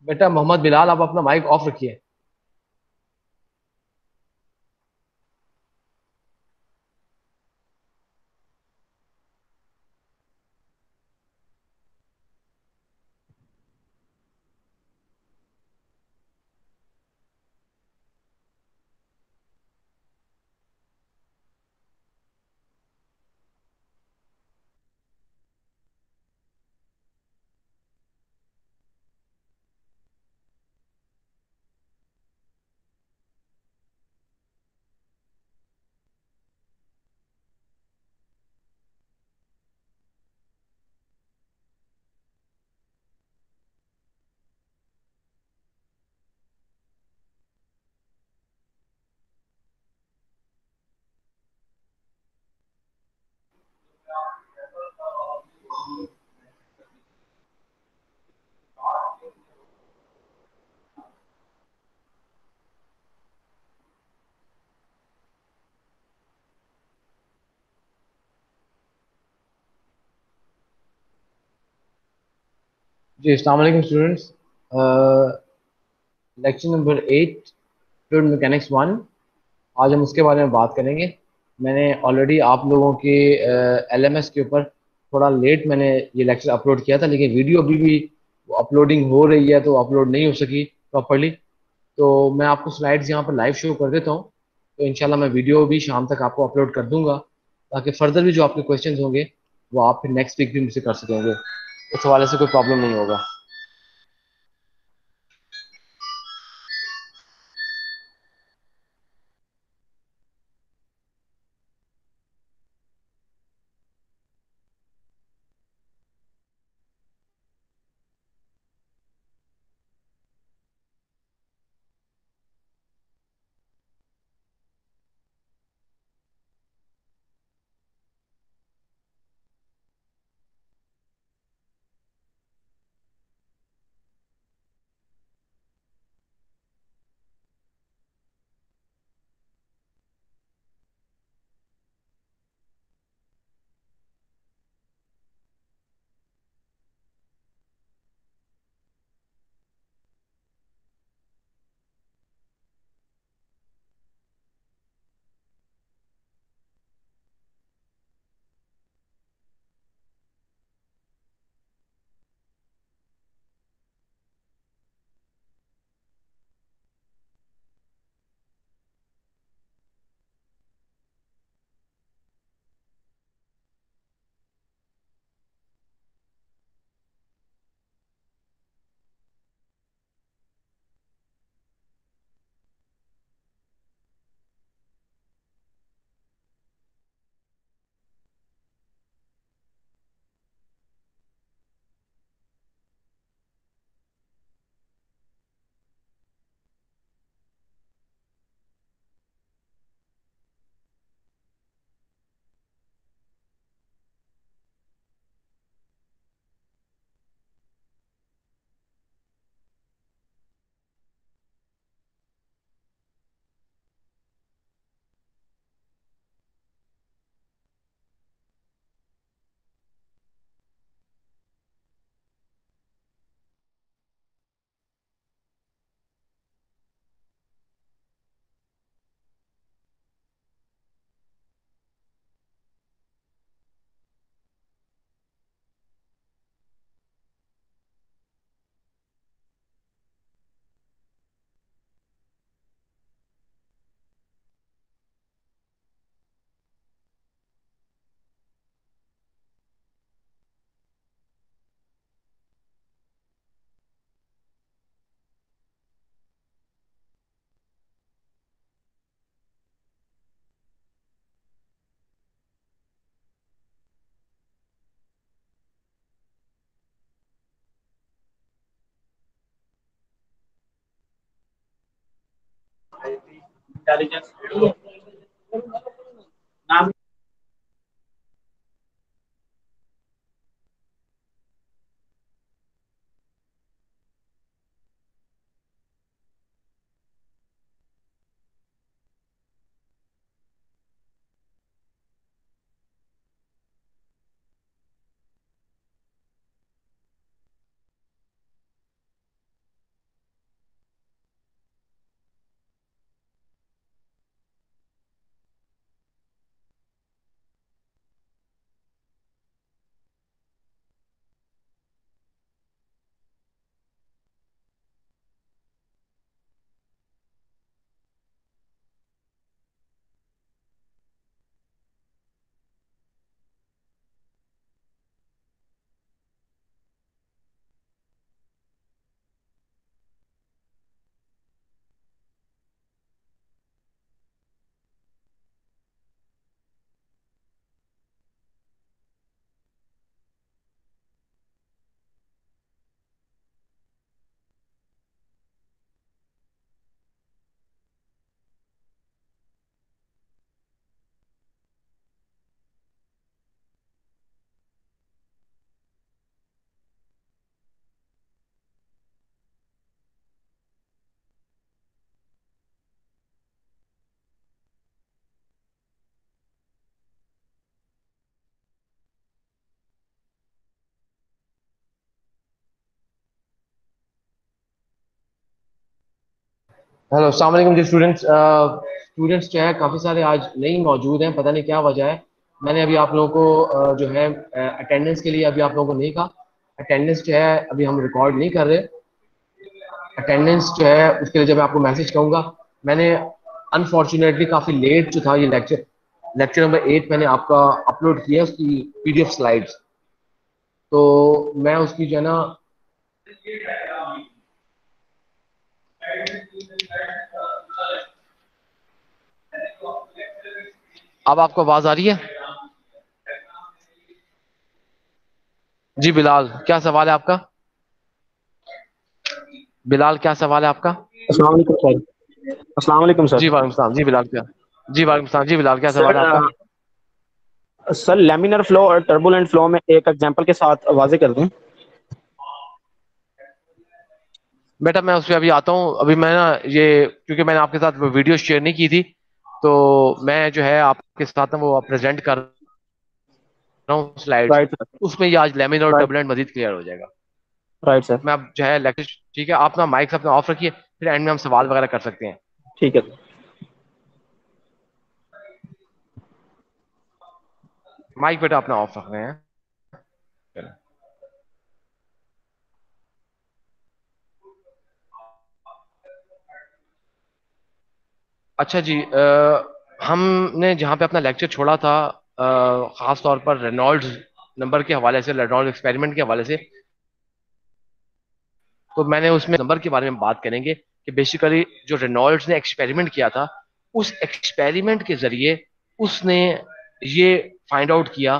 बेटा मोहम्मद बिलाल, आप अपना माइक ऑफ रखिए। जी अस्सलाम वालेकुम students. Lecture number 8, fluid mechanics 1। आज हम उसके बारे में बात करेंगे। मैंने ऑलरेडी आप लोगों के एलएमएस के ऊपर थोड़ा लेट मैंने ये लेक्चर अपलोड किया था, लेकिन वीडियो अभी भी अपलोडिंग हो रही है तो अपलोड नहीं हो सकी प्रॉपरली। तो मैं आपको स्लाइड्स यहाँ पर लाइव शो कर देता हूँ। तो इंशाल्लाह मैं वीडियो भी शाम तक आपको अपलोड कर दूंगा, ताकि फर्दर भी जो आपके क्वेश्चंस होंगे वो आप फिर नेक्स्ट वीक भी मुझसे कर सकेंगे। इस हवाले से कोई प्रॉब्लम नहीं होगा। हेलो, अस्सलाम वालेकुम जी स्टूडेंट्स। स्टूडेंट्स जो है काफ़ी सारे आज नहीं मौजूद हैं, पता नहीं क्या वजह है। मैंने अभी आप लोगों को जो है अटेंडेंस के लिए अभी आप लोगों को नहीं कहा। अटेंडेंस जो है अभी हम रिकॉर्ड नहीं कर रहे। अटेंडेंस जो है उसके लिए जब मैं आपको मैसेज कहूँगा। मैंने अनफॉर्चुनेटली काफ़ी लेट जो था ये लेक्चर लेक्चर नंबर 8 मैंने आपका अपलोड किया उसकी पीडीएफ स्लाइड्स। तो मैं उसकी जो है ना, अब आपको आवाज़ आ रही है? जी बिलाल, क्या सवाल है आपका? बिलाल, क्या सवाल है आपका? अस्सलाम वालेकुम सर। अस्सलाम वालेकुम जी सर। वालेकुम सलाम। जी बिलाल, क्या? जी वालेकुम सलाम। जी बिलाल, क्या सवाल सर है आपका? सर लैमिनर फ्लो और टर्बुलेंट फ्लो में एक एग्जांपल के साथ वाजे कर दूं। बेटा मैं उस पर अभी आता हूँ। अभी मैं ना ये, क्योंकि मैंने आपके साथ वीडियो शेयर नहीं की थी, तो मैं जो है आपके साथ ना वो प्रेजेंट कर रहा हूँ स्लाइड्स। Right sir. उसमें ये आज लेमिन और राइट। टर्बुलेंट मजीद क्लियर हो जाएगा। Right sir. मैं अब जो है लेक्चर, ठीक है, आप ना माइक अपना ऑफ रखिए, फिर एंड में हम सवाल वगैरह कर सकते हैं। ठीक है सर। माइक बेटा अपना ऑफ रख रहे हैं। अच्छा जी, हमने जहाँ पे अपना लेक्चर छोड़ा था, खास तौर पर रेनॉल्ड्स नंबर के हवाले से, रेनॉल्ड एक्सपेरिमेंट के हवाले से, तो मैंने उसमें नंबर के बारे में बात करेंगे कि बेसिकली जो रेनॉल्ड्स ने एक्सपेरिमेंट किया था, उस एक्सपेरिमेंट के जरिए उसने ये फाइंड आउट किया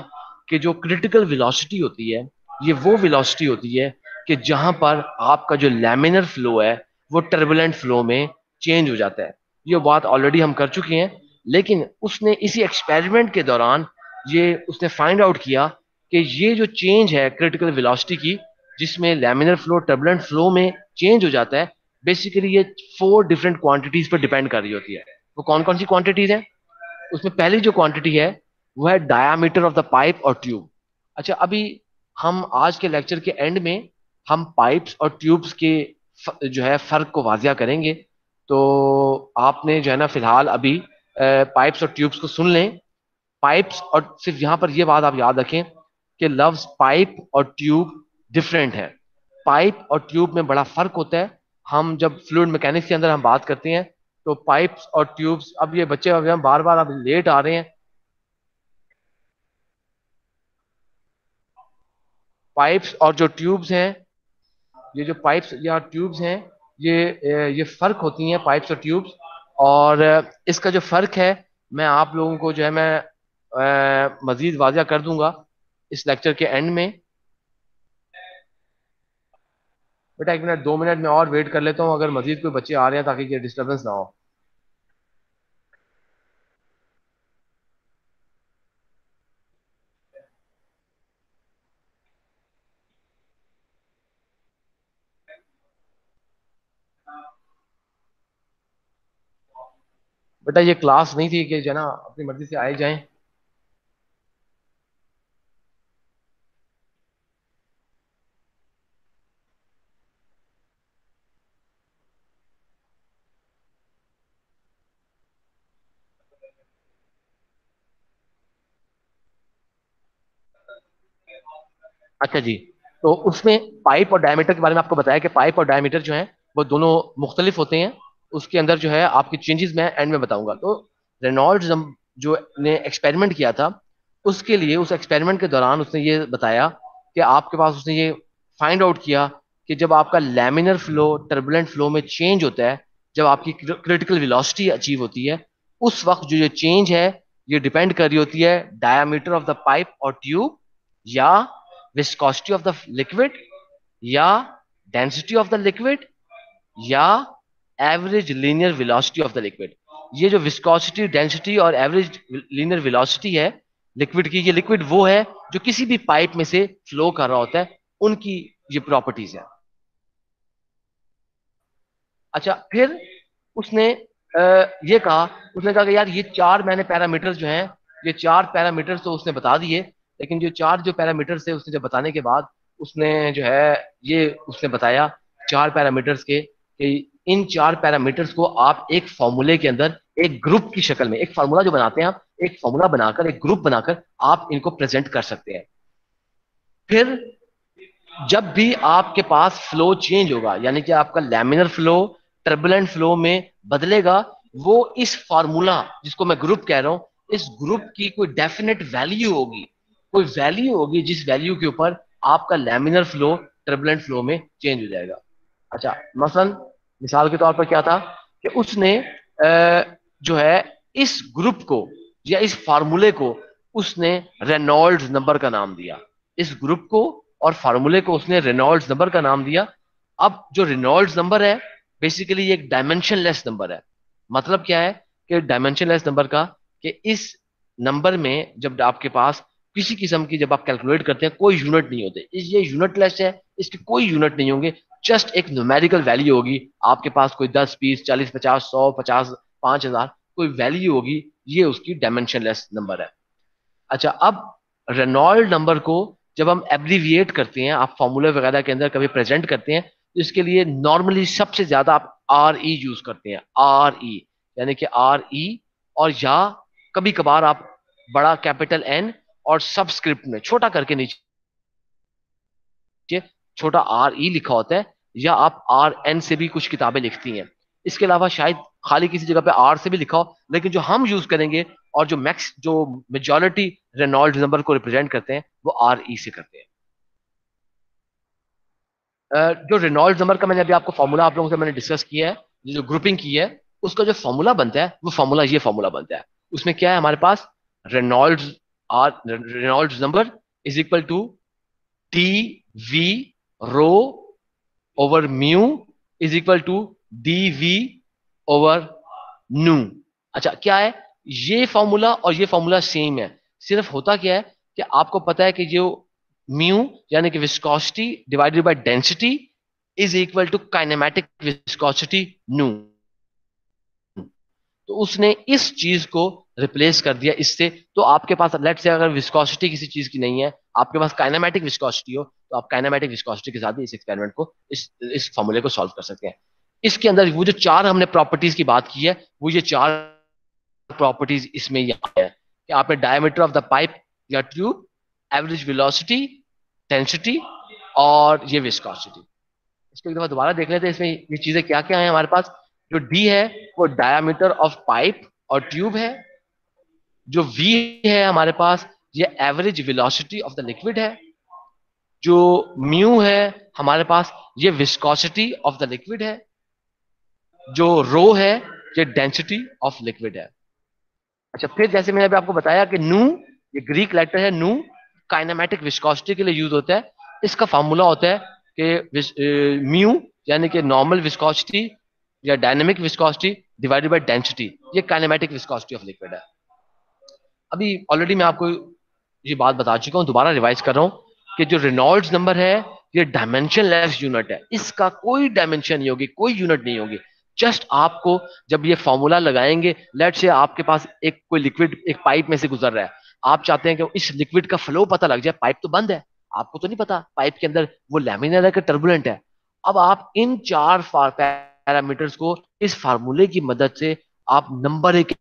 कि जो क्रिटिकल वेलोसिटी होती है, ये वो वेलोसिटी होती है कि जहां पर आपका जो लैमिनर फ्लो है वो टर्बुलेंट फ्लो में चेंज हो जाता है। ये बात ऑलरेडी हम कर चुके हैं, लेकिन उसने इसी एक्सपेरिमेंट के दौरान ये उसने फाइंड आउट किया कि ये जो चेंज है क्रिटिकल वेलोसिटी की, जिसमें लैमिनर फ्लो टर्बुलेंट फ्लो में चेंज हो जाता है, बेसिकली ये 4 डिफरेंट क्वांटिटीज पर डिपेंड कर रही होती है। वो कौन कौन सी क्वांटिटीज है? उसमें पहली जो क्वांटिटी है वो है डायामीटर ऑफ द पाइप और ट्यूब। अच्छा, अभी हम आज के लेक्चर के एंड में हम पाइप्स और ट्यूब्स के जो है फर्क को वाजिया करेंगे। तो आपने जो है ना फिलहाल अभी पाइप्स और ट्यूब्स को सुन लें। पाइप्स और सिर्फ यहाँ पर ये बात आप याद रखें कि लफ्ज पाइप और ट्यूब डिफरेंट है। पाइप और ट्यूब में बड़ा फर्क होता है। हम जब फ्लूइड मैकेनिक्स के अंदर हम बात करते हैं, तो पाइप्स और ट्यूब्स, अब ये बच्चे अभी हम बार बार अब लेट आ रहे हैं। पाइप्स और जो ट्यूब्स हैं, ये जो पाइप्स या ट्यूब्स हैं, ये फर्क होती हैं पाइप्स और ट्यूब्स। और इसका जो फर्क है, मैं आप लोगों को जो है मैं मजीद वाजिया कर दूंगा इस लेक्चर के एंड में। बेटा 1 मिनट 2 मिनट में और वेट कर लेता हूँ, अगर मजीद कोई बच्चे आ रहे हैं, ताकि ये डिस्टर्बेंस ना हो। बेटा ये क्लास नहीं थी कि जना अपनी मर्जी से आए जाएं। अच्छा जी, तो उसमें पाइप और डायमीटर के बारे में आपको बताया कि पाइप और डायमीटर जो है वो दोनों मुख्तलिफ होते हैं। उसके अंदर जो है आपकी चेंजेस मैं एंड में बताऊंगा। तो रेनॉल्ड्स जो ने एक्सपेरिमेंट किया था, उसके लिए उस एक्सपेरिमेंट के दौरान उसने ये बताया कि आपके पास, उसने ये फाइंड आउट किया कि जब आपका लैमिनर फ्लो टर्बुलेंट फ्लो में चेंज होता है, जब आपकी क्रिटिकल वेलोसिटी अचीव होती है, उस वक्त जो ये चेंज है ये डिपेंड कर रही होती है डायामीटर ऑफ द पाइप और ट्यूब, या विस्कोसिटी ऑफ द लिक्विड, या डेंसिटी ऑफ द लिक्विड, या average linear velocity of the liquid. ये जो विस्कोसिटी, डेंसिटी और एवरेज लीनियर वेलोसिटी है लिक्विड की, ये लिक्विड वो है जो किसी भी पाइप में से फ्लो कर रहा होता है, उनकी ये प्रॉपर्टीज है। अच्छा, फिर उसने ये कहा, उसने कहा कि यार ये 4 मैंने पैरामीटर्स जो हैं, ये 4 पैरामीटर्स तो उसने बता दिए, लेकिन जो 4 जो पैरामीटर्स थे उसने जब बताने के बाद उसने जो है ये उसने बताया 4 पैरामीटर्स के कि इन 4 पैरामीटर्स को आप एक फॉर्मूले के अंदर एक ग्रुप की शक्ल में, एक फार्मूला जो बनाते हैं आप, एक फॉर्मूला बनाकर, एक ग्रुप बनाकर आप इनको प्रेजेंट कर सकते हैं। फिर जब भी आपके पास फ्लो चेंज होगा, यानी कि आपका लैमिनर फ्लो टर्बुलेंट फ्लो में बदलेगा, वो इस फार्मूला जिसको मैं ग्रुप कह रहा हूं, इस ग्रुप की कोई डेफिनेट वैल्यू होगी, कोई वैल्यू होगी जिस वैल्यू के ऊपर आपका लैमिनर फ्लो टर्बुलेंट फ्लो में चेंज हो जाएगा। अच्छा, मसलन मिसाल के तौर पर क्या था कि उसने जो है इस ग्रुप को या इस फार्मूले को उसने रेनॉल्ड्स नंबर का नाम दिया। इस ग्रुप को और फार्मूले को उसने रेनॉल्ड्स नंबर का नाम दिया। अब जो रेनॉल्ड्स नंबर है बेसिकली ये एक डायमेंशनलेस नंबर है। मतलब क्या है कि डायमेंशनलेस नंबर का, कि इस नंबर में जब आपके पास किसी किस्म की, जब आप कैलकुलेट करते हैं, कोई यूनिट नहीं होते, ये यूनिटलेस है, इसके कोई यूनिट नहीं होंगे, जस्ट एक न्यूमेरिकल वैल्यू होगी। आपके पास कोई 10 20 40 50 100 50 5000 कोई वैल्यू होगी, ये उसकी डायमेंशनलेस नंबर है। अच्छा, अब रेनॉल्ड नंबर को जब हम एब्रीविएट करते हैं, आप फॉर्मूले वगैरह के अंदर कभी प्रेजेंट करते हैं, तो इसके लिए नॉर्मली सबसे ज्यादा आप आर ई यूज करते हैं, आर ई, यानी कि आर ई, और या कभी कभार आप बड़ा कैपिटल एन और सबस्क्रिप्ट में छोटा करके नीचे छोटा आर ई लिखा होता है, या आप आर एन से भी कुछ किताबें लिखती हैं। इसके अलावा शायद खाली किसी जगह पे आर से भी लिखा हो, लेकिन जो हम यूज करेंगे और जो मेजॉरिटी रेनॉल्ड नंबर को रिप्रेजेंट करते हैं वो आर ई से करते हैं। जो रेनॉल्ड नंबर का मैंने अभी आपको फॉर्मूला आप लोगों से मैंने डिस्कस किया है, जो ग्रुपिंग की है, उसका जो फॉर्मूला बनता है वो फॉर्मूला ये फॉर्मूला बनता है। उसमें क्या है हमारे पास, Reynolds Reynolds number is equal to T V rho over mu is equal to D V over nu. अच्छा, क्या है ये फॉर्मूला और ये फॉर्मूला सेम है, सिर्फ होता क्या है कि आपको पता है कि जो म्यू यानी कि viscosity divided by density is equal to kinematic viscosity nu. तो उसने इस चीज को रिप्लेस कर दिया इससे। तो आपके पास लेट से अगर विस्कोसिटी किसी चीज की नहीं है, आपके पास काइनेमेटिक विस्कोसिटी हो, तो आप काइनेमेटिक विस्कोसिटी के साथ भी इस एक्सपेरिमेंट को, इस फॉर्मूले को सॉल्व कर सकते हैं। इसके अंदर वो जो 4 हमने प्रॉपर्टीज की बात की है, वो ये 4 प्रॉपर्टीज इसमें यहाँ है कि आपने डायमीटर ऑफ द पाइप या ट्यूब, एवरेज वेलोसिटी, डेंसिटी और ये विस्कोसिटी। इसको एक दफा दोबारा देख लेते हैं, इसमें ये चीजें क्या क्या है हमारे पास। जो डी है वो डायमीटर ऑफ पाइप और ट्यूब है। जो वी है हमारे पास, ये average velocity of the liquid है। जो म्यू है हमारे पास, ये विस्कोसिटी ऑफ द लिक्विड है। जो रो है, ये डेंसिटी ऑफ लिक्विड है। अच्छा, फिर जैसे मैंने अभी आपको बताया कि नू, ये ग्रीक लेटर है नू, काइनेमेटिक विस्कोसिटी के लिए यूज होता है। इसका फार्मूला होता है कि म्यू यानी कि नॉर्मल विस्कोसिटी या dynamic viscosity divided by density, ये काइनेमेटिक विस्कोसिटी ऑफ लिक्विड है। अभी ऑलरेडी मैं आपको ये बात बता चुका हूँ, दोबारा रिवाइज कर रहा हूँ कि जो रेनॉल्ड्स नंबर है ये डायमेंशनलेस यूनिट है, इसका कोई डायमेंशन नहीं होगी, कोई यूनिट नहीं होगी। जस्ट आपको जब ये फॉर्मूला लगाएंगे, लेट से आपके पास एक कोई लिक्विड एक पाइप में से गुजर रहा है, आप चाहते हैं कि इस लिक्विड का फ्लो पता लग जाए, पाइप तो बंद है, आपको तो नहीं पता पाइप के अंदर वो लैमिनर है कि टर्बुलेंट है। अब आप इन 4 पैरामीटर्स को इस फार्मूले की मदद से आप नंबर एक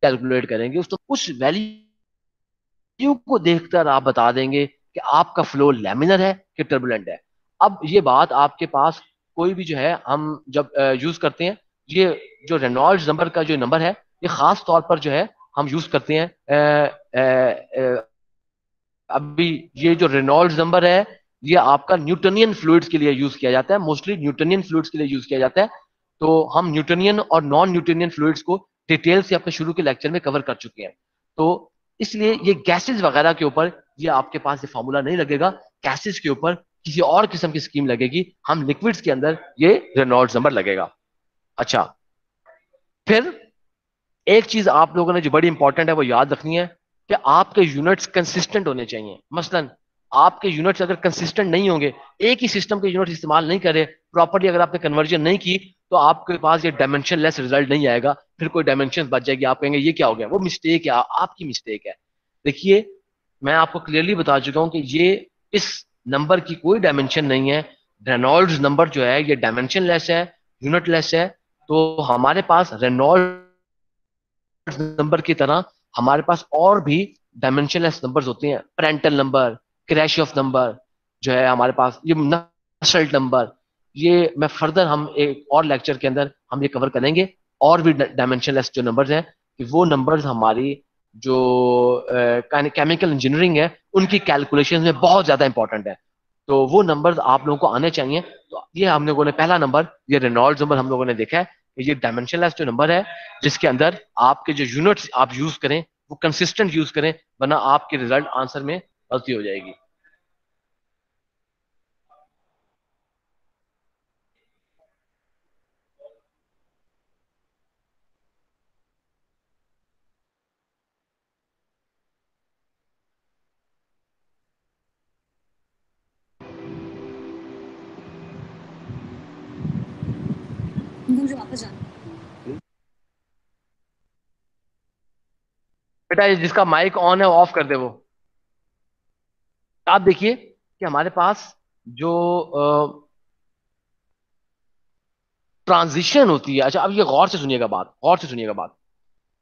कैलकुलेट करेंगे, उस वैल्यू को देखकर आप बता देंगे कि आपका फ्लो लैमिनर है कि टर्बुलेंट है। अब ये बात आपके पास कोई भी जो है हम जब यूज करते हैं, ये जो रेनॉल्ड्स नंबर का जो नंबर है, ये खास तौर पर जो है हम यूज करते हैं अभी ये जो रेनॉल्ड्स नंबर है, ये आपका न्यूटनियन फ्लूइड्स के लिए यूज किया जाता है, मोस्टली न्यूटनियन फ्लूइड्स के लिए यूज किया जाता है। तो हम न्यूटनियन और नॉन न्यूटनियन फ्लूइड्स को डिटेल से अपने शुरू के लेक्चर में कवर कर चुके हैं। तो इसलिए ये गैसेस वगैरह के ऊपर ये आपके पास ये फॉर्मूला नहीं लगेगा, गैसेस के ऊपर किसी और किस्म की स्कीम लगेगी, हम लिक्विड्स के अंदर ये रेनॉल्ड्स नंबर लगेगा। अच्छा, फिर एक चीज आप लोगों ने जो बड़ी इंपॉर्टेंट है वो याद रखनी है कि आपके यूनिट्स कंसिस्टेंट होने चाहिए। मसलन आपके यूनिट्स अगर कंसिस्टेंट नहीं होंगे, एक ही सिस्टम के यूनिट्स इस्तेमाल नहीं करे प्रॉपर्ली, अगर आपने कन्वर्जन नहीं की, तो आपके पास ये डायमेंशन लेस रिजल्ट नहीं आएगा। फिर कोई डायमेंशन बच जाएगी, आप कहेंगे ये क्या हो गया, वो मिस्टेक है, आपकी मिस्टेक है। देखिए, मैं आपको क्लियरली बता चुका हूं कि ये इस नंबर की कोई डायमेंशन नहीं है। रेनॉल्ड्स नंबर जो है ये डायमेंशनलेस है, यूनिटलेस है। तो हमारे पास रेनॉल्ड्स नंबर की तरह हमारे पास और भी डायमेंशनलेस नंबर्स होते हैं, पेरेंटल नंबर, क्रैश नंबर जो है हमारे पास, ये नसल्ट नंबर। ये मैं फर्दर हम एक और लेक्चर के अंदर हम ये कवर करेंगे। और भी डायमेंशनलेस जो नंबर्स हैं कि वो नंबर्स हमारी जो केमिकल इंजीनियरिंग है उनकी कैलकुलेशन में बहुत ज्यादा इंपॉर्टेंट है। तो वो नंबर्स आप लोगों को आने चाहिए। तो ये हम लोगों ने पहला नंबर, ये रेनॉल्ड्स नंबर हम लोगों ने देखा है कि ये डायमेंशनलेस जो नंबर है जिसके अंदर आपके जो यूनिट्स आप यूज करें वो कंसिस्टेंट यूज करें, वरना आपके रिजल्ट आंसर में गलती हो जाएगी। मुझे वापस जाना। बेटा ये जिसका माइक ऑन है वो ऑफ कर दे वो। आप देखिए कि हमारे पास जो ट्रांजिशन होती है, अच्छा अब ये गौर से सुनिएगा बात, गौर से सुनिएगा बात।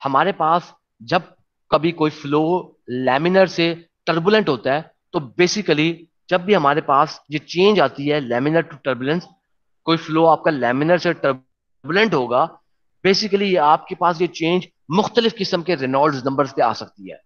हमारे पास जब कभी कोई फ्लो लैमिनर से टर्बुलेंट होता है तो बेसिकली जब भी हमारे पास ये चेंज आती है लैमिनर टू टर्बुलेंस, कोई फ्लो आपका लैमिनर से टर्बुलेंट होगा, बेसिकली ये आपके पास ये चेंज मुख्तलिफ किस्म के रेनॉल्ड्स नंबर पे आ सकती है।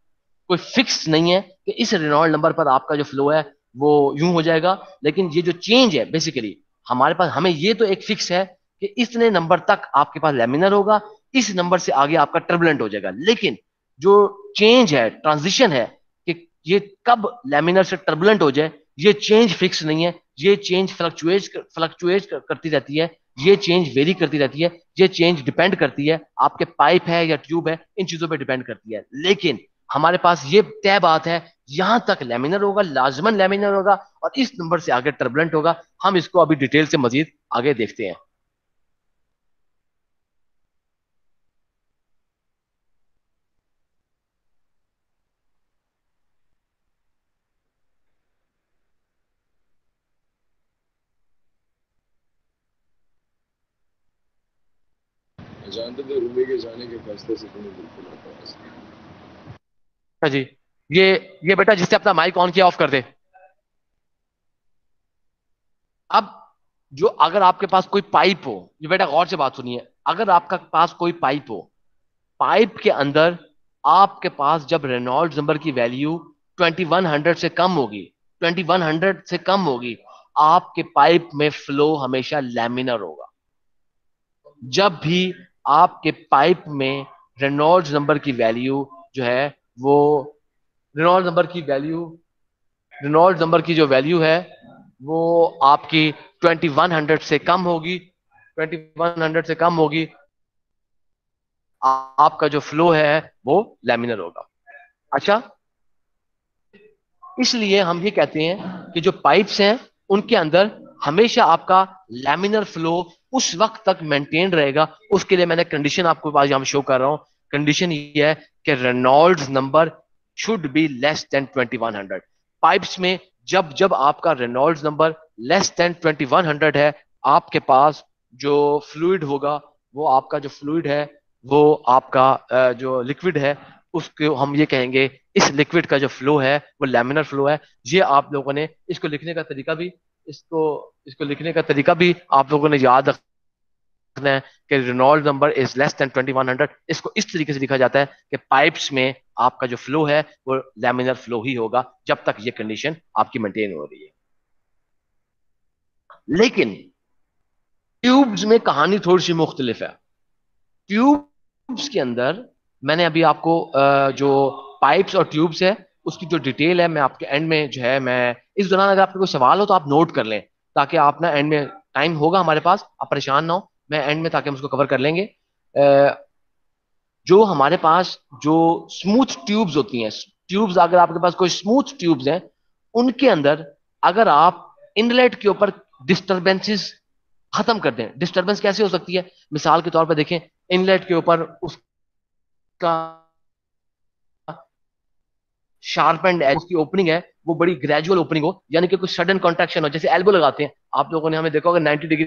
कोई फिक्स नहीं है कि इस रेनॉल्ड नंबर पर आपका जो फ्लो है वो यूं हो जाएगा। लेकिन ये जो चेंज है बेसिकली हमारे पास, हमें ये तो एक फिक्स है कि इतने नंबर तक आपके पास लैमिनर होगा, इस नंबर से आगे आपका टर्बुलेंट हो जाएगा। लेकिन जो चेंज है, ट्रांजिशन है, कि ये कब लैमिनर से टर्बुलेंट हो जाए, ये चेंज फिक्स नहीं है। ये चेंज फ्लक्चुएट करती रहती है, ये चेंज वेरी करती रहती है, ये चेंज डिपेंड करती है आपके पाइप है या ट्यूब है, इन चीजों पे डिपेंड करती है। लेकिन हमारे पास ये तय बात है, यहां तक लैमिनर होगा, लाजमन लैमिनर होगा, और इस नंबर से आगे टर्बुलेंट होगा। हम इसको अभी डिटेल से मजीद आगे देखते हैं। जानते थे रूबी के जाने के फैसले से तुम्हें बिल्कुल नाराज नहीं। अच्छा जी, ये ये बेटा जिससे अपना माइक ऑन किया ऑफ कर दे। अब जो अगर आपके पास कोई पाइप हो, ये बेटा गौर से बात सुनिए, अगर आपका पास कोई पाइप हो, पाइप के अंदर आपके पास जब रेनॉल्ड्स नंबर की वैल्यू 2100 से कम होगी, 2100 से कम होगी, आपके पाइप में फ्लो हमेशा लैमिनर होगा। जब भी आपके पाइप में रेनॉल्ड्स नंबर की वैल्यू जो है वो रेनॉल्ड्स नंबर की वैल्यू रेनॉल्ड्स नंबर की जो वैल्यू है वो आपकी 2100 से कम होगी, 2100 से कम होगी, आपका जो फ्लो है वो लैमिनर होगा। अच्छा, इसलिए हम ये कहते हैं कि जो पाइप्स हैं उनके अंदर हमेशा आपका लैमिनर फ्लो उस वक्त तक मेंटेन रहेगा। उसके लिए मैंने कंडीशन आपको आज यहाँ शो कर रहा हूँ। कंडीशन ये है कि Reynolds number should be less than 2100। Pipes में जब जब आपका रेनॉल्ड्स नंबर लेस देन 2100 है, आपके पास जो फ्लूइड होगा, वो आपका जो फ्लूइड है वो आपका जो लिक्विड है उसको हम ये कहेंगे इस लिक्विड का जो फ्लो है वो लैमिनर फ्लो है। ये आप लोगों ने इसको लिखने का तरीका भी, इसको इसको लिखने का तरीका भी आप लोगों ने याद रखना है कि Reynold number is less than 2100। इसको इस तरीके से लिखा जाता है कि पाइप्स में आपका जो फ्लो है वो लैमिनर फ्लो ही होगा जब तक ये कंडीशन आपकी मेंटेन हो रही है। लेकिन ट्यूब्स में कहानी थोड़ी सी मुख्तलिफ है। ट्यूब्स के अंदर मैंने अभी आपको जो पाइप्स और ट्यूब्स है उसकी जो डिटेल है मैं आपके एंड में जो है, मैं इस दौरान अगर आपको कोई सवाल हो तो आप नोट कर लें, ताकि आप ना एंड में टाइम होगा हमारे पास, आप परेशान ना हो, मैं एंड में ताकि हम उसको कवर कर लेंगे। जो हमारे पास जो स्मूथ ट्यूब्स होती हैं, ट्यूब्स अगर आपके पास कोई स्मूथ ट्यूब्स हैं उनके अंदर अगर आप इनलेट के ऊपर डिस्टरबेंसेस खत्म कर दें। डिस्टरबेंस कैसे हो सकती है, मिसाल के तौर पर देखें, इनलेट के ऊपर उसका शार्प एंड एज, उसकी ओपनिंग है वो बड़ी ग्रेजुअल ओपनिंग हो, यानी कि कुछ सडन कॉन्ट्रैक्शन हो, जैसे एल्बो लगाते हैं, आप लोगों ने हमें देखा होगा 90 डिग्री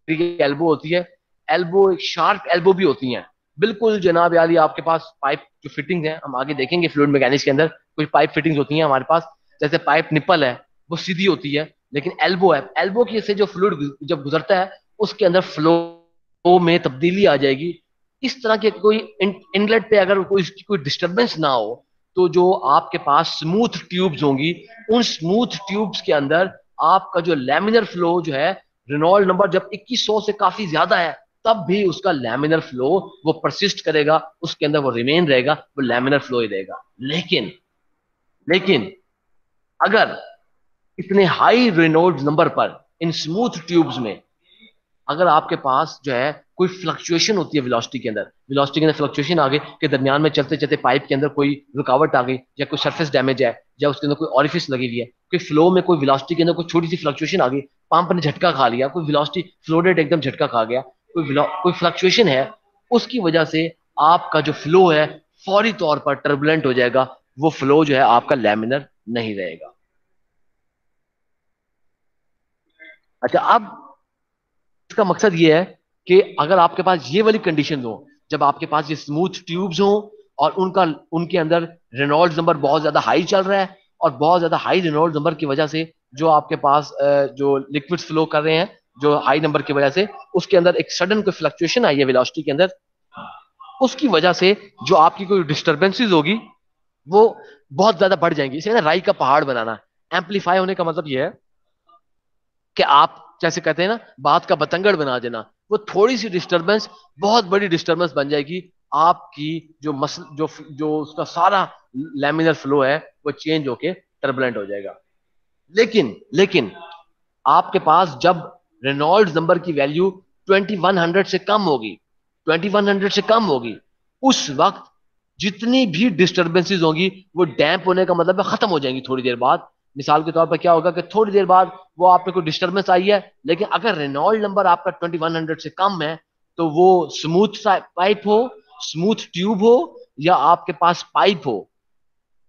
की एल्बो होती है, एल्बो एक शार्प एल्बो भी होती है। बिल्कुल जनाब यारी, आपके पास पाइप जो फिटिंग है, हम आगे देखेंगे फ्लूइड मैकेनिक्स के अंदर कुछ पाइप फिटिंग्स होती हैं हमारे पास। जैसे पाइप निपल है वो सीधी होती है, लेकिन एल्बो है, एल्बो की से जो फ्लूइड जब गुजरता है उसके अंदर फ्लो में तब्दीली आ जाएगी। इस तरह के कोई इनलेट पे अगर कोई डिस्टरबेंस ना हो, तो जो आपके पास स्मूथ ट्यूब्स होंगी, उन स्मूथ ट्यूब्स के अंदर आपका जो लैमिनर फ्लो जो है, रेनॉल्ड नंबर जब 2100 से काफी ज्यादा है, तब भी उसका लैमिनर फ्लो वो परसिस्ट करेगा, उसके अंदर वो रिमेन रहेगा, वो लैमिनर फ्लो ही रहेगा। लेकिन लेकिन अगर इतने हाई रेनॉल्ड्स नंबर पर इन स्मूथ ट्यूब्स में अगर आपके पास जो है कोई फ्लक्चुएशन होती है वेलोसिटी के अंदर, वेलोसिटी के अंदर फ्लक्चुएशन आ गई के दरमियान में चलते चलते पाइप के अंदर कोई रुकावट आ गई, या कोई सरफेस डैमेज है, या उसके अंदर कोई ऑरिफिस लगी हुई है, कोई फ्लो में कोई वेलोसिटी के अंदर कोई छोटी सी फ्लक्चुएशन आ गई, पंप ने झटका खा लिया, कोई वेलोसिटी फ्लो रेट एकदम झटका खा गया, कोई फ्लक्चुएशन है, उसकी वजह से आपका जो फ्लो है फौरी तौर पर टर्बुलेंट हो जाएगा, वो फ्लो जो है आपका लैमिनर नहीं रहेगा। अच्छा, अब इसका मकसद ये है कि अगर आपके पास ये वाली कंडीशन हो, जब आपके पास ये स्मूथ ट्यूब्स हो और उनके अंदर रेनॉल्ड्स नंबर बहुत ज्यादा हाई चल रहा है, और बहुत ज्यादा हाई रेनॉल्ड्स नंबर की वजह से जो आपके पास जो लिक्विड्स फ्लो कर रहे हैं जो हाई नंबर की वजह से, उसके अंदर एक सडन कोई फ्लक्चुएशन आई है वेलोसिटी के अंदर, उसकी वजह से जो आपकी कोई डिस्टर्बेंसेस होगी वो बहुत ज्यादा बढ़ जाएंगी। इसे ना राई का पहाड़ बनाना। एम्पलीफाई होने का मतलब ये है कि आप जैसे कहते हैं ना, बात का बतंगड़ बना देना, वो थोड़ी सी डिस्टरबेंस बहुत बड़ी डिस्टरबेंस बन जाएगी। आपकी जो मसल जो उसका सारा लैमिनर फ्लो है वो चेंज होके टर्बुलेंट हो जाएगा। लेकिन लेकिन आपके पास जब रेनॉल्ड्स नंबर की वैल्यू 2100 से कम होगी, 2100 से कम होगी, उस वक्त जितनी भी डिस्टर्बेंसेस होंगी वो डैम्प होने का मतलब है खत्म हो जाएंगी थोड़ी देर बाद। मिसाल के तौर पर क्या होगा कि थोड़ी देर बाद वो आप पे कोई डिस्टर्बेंस आई है, लेकिन अगर रेनॉल्ड नंबर आपका 2100 से कम है, तो वो स्मूथ पाइप हो, स्मूथ ट्यूब हो, या आपके पास पाइप हो,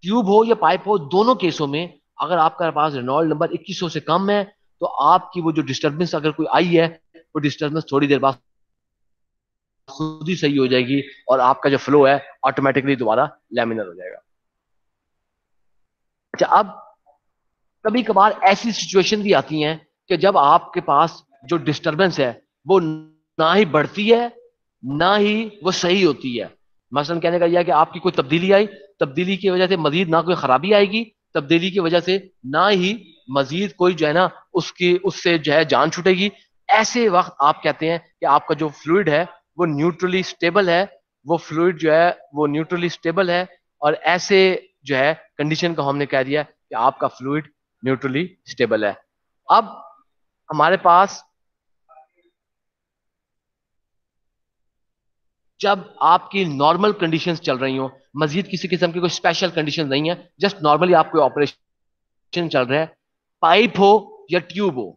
ट्यूब हो या पाइप हो, दोनों केसों में अगर आपका पास रेनॉल्ड नंबर 2100 से कम है, तो आपकी वो जो डिस्टर्बेंस अगर कोई आई है, वो डिस्टर्बेंस थोड़ी देर बाद खुद ही सही हो जाएगी, और आपका जो फ्लो है ऑटोमेटिकली दोबारा लैमिनर हो जाएगा। अच्छा, अब कभी कभार ऐसी सिचुएशन भी आती हैं कि जब आपके पास जो डिस्टरबेंस है वो ना ही बढ़ती है ना ही वो सही होती है। मसलन कहने का यह है कि आपकी कोई तब्दीली आई, तब्दीली की वजह से मजीद ना कोई खराबी आएगी, तब्दीली की वजह से ना ही मजीद कोई जो है ना उसकी उससे जो है जान छूटेगी। ऐसे वक्त आप कहते हैं कि आपका जो फ्लूइड है वो न्यूट्रली स्टेबल है, वो फ्लूइड जो है वो न्यूट्रली स्टेबल है, और ऐसे जो है कंडीशन को हमने कह दिया कि आपका फ्लूइड न्यूट्रली स्टेबल है। अब हमारे पास जब आपकी नॉर्मल कंडीशंस चल रही हो, मजीद किसी किस्म की कोई स्पेशल कंडीशन नहीं है, जस्ट नॉर्मली आपको ऑपरेशन चल रहा है, पाइप हो या ट्यूब हो,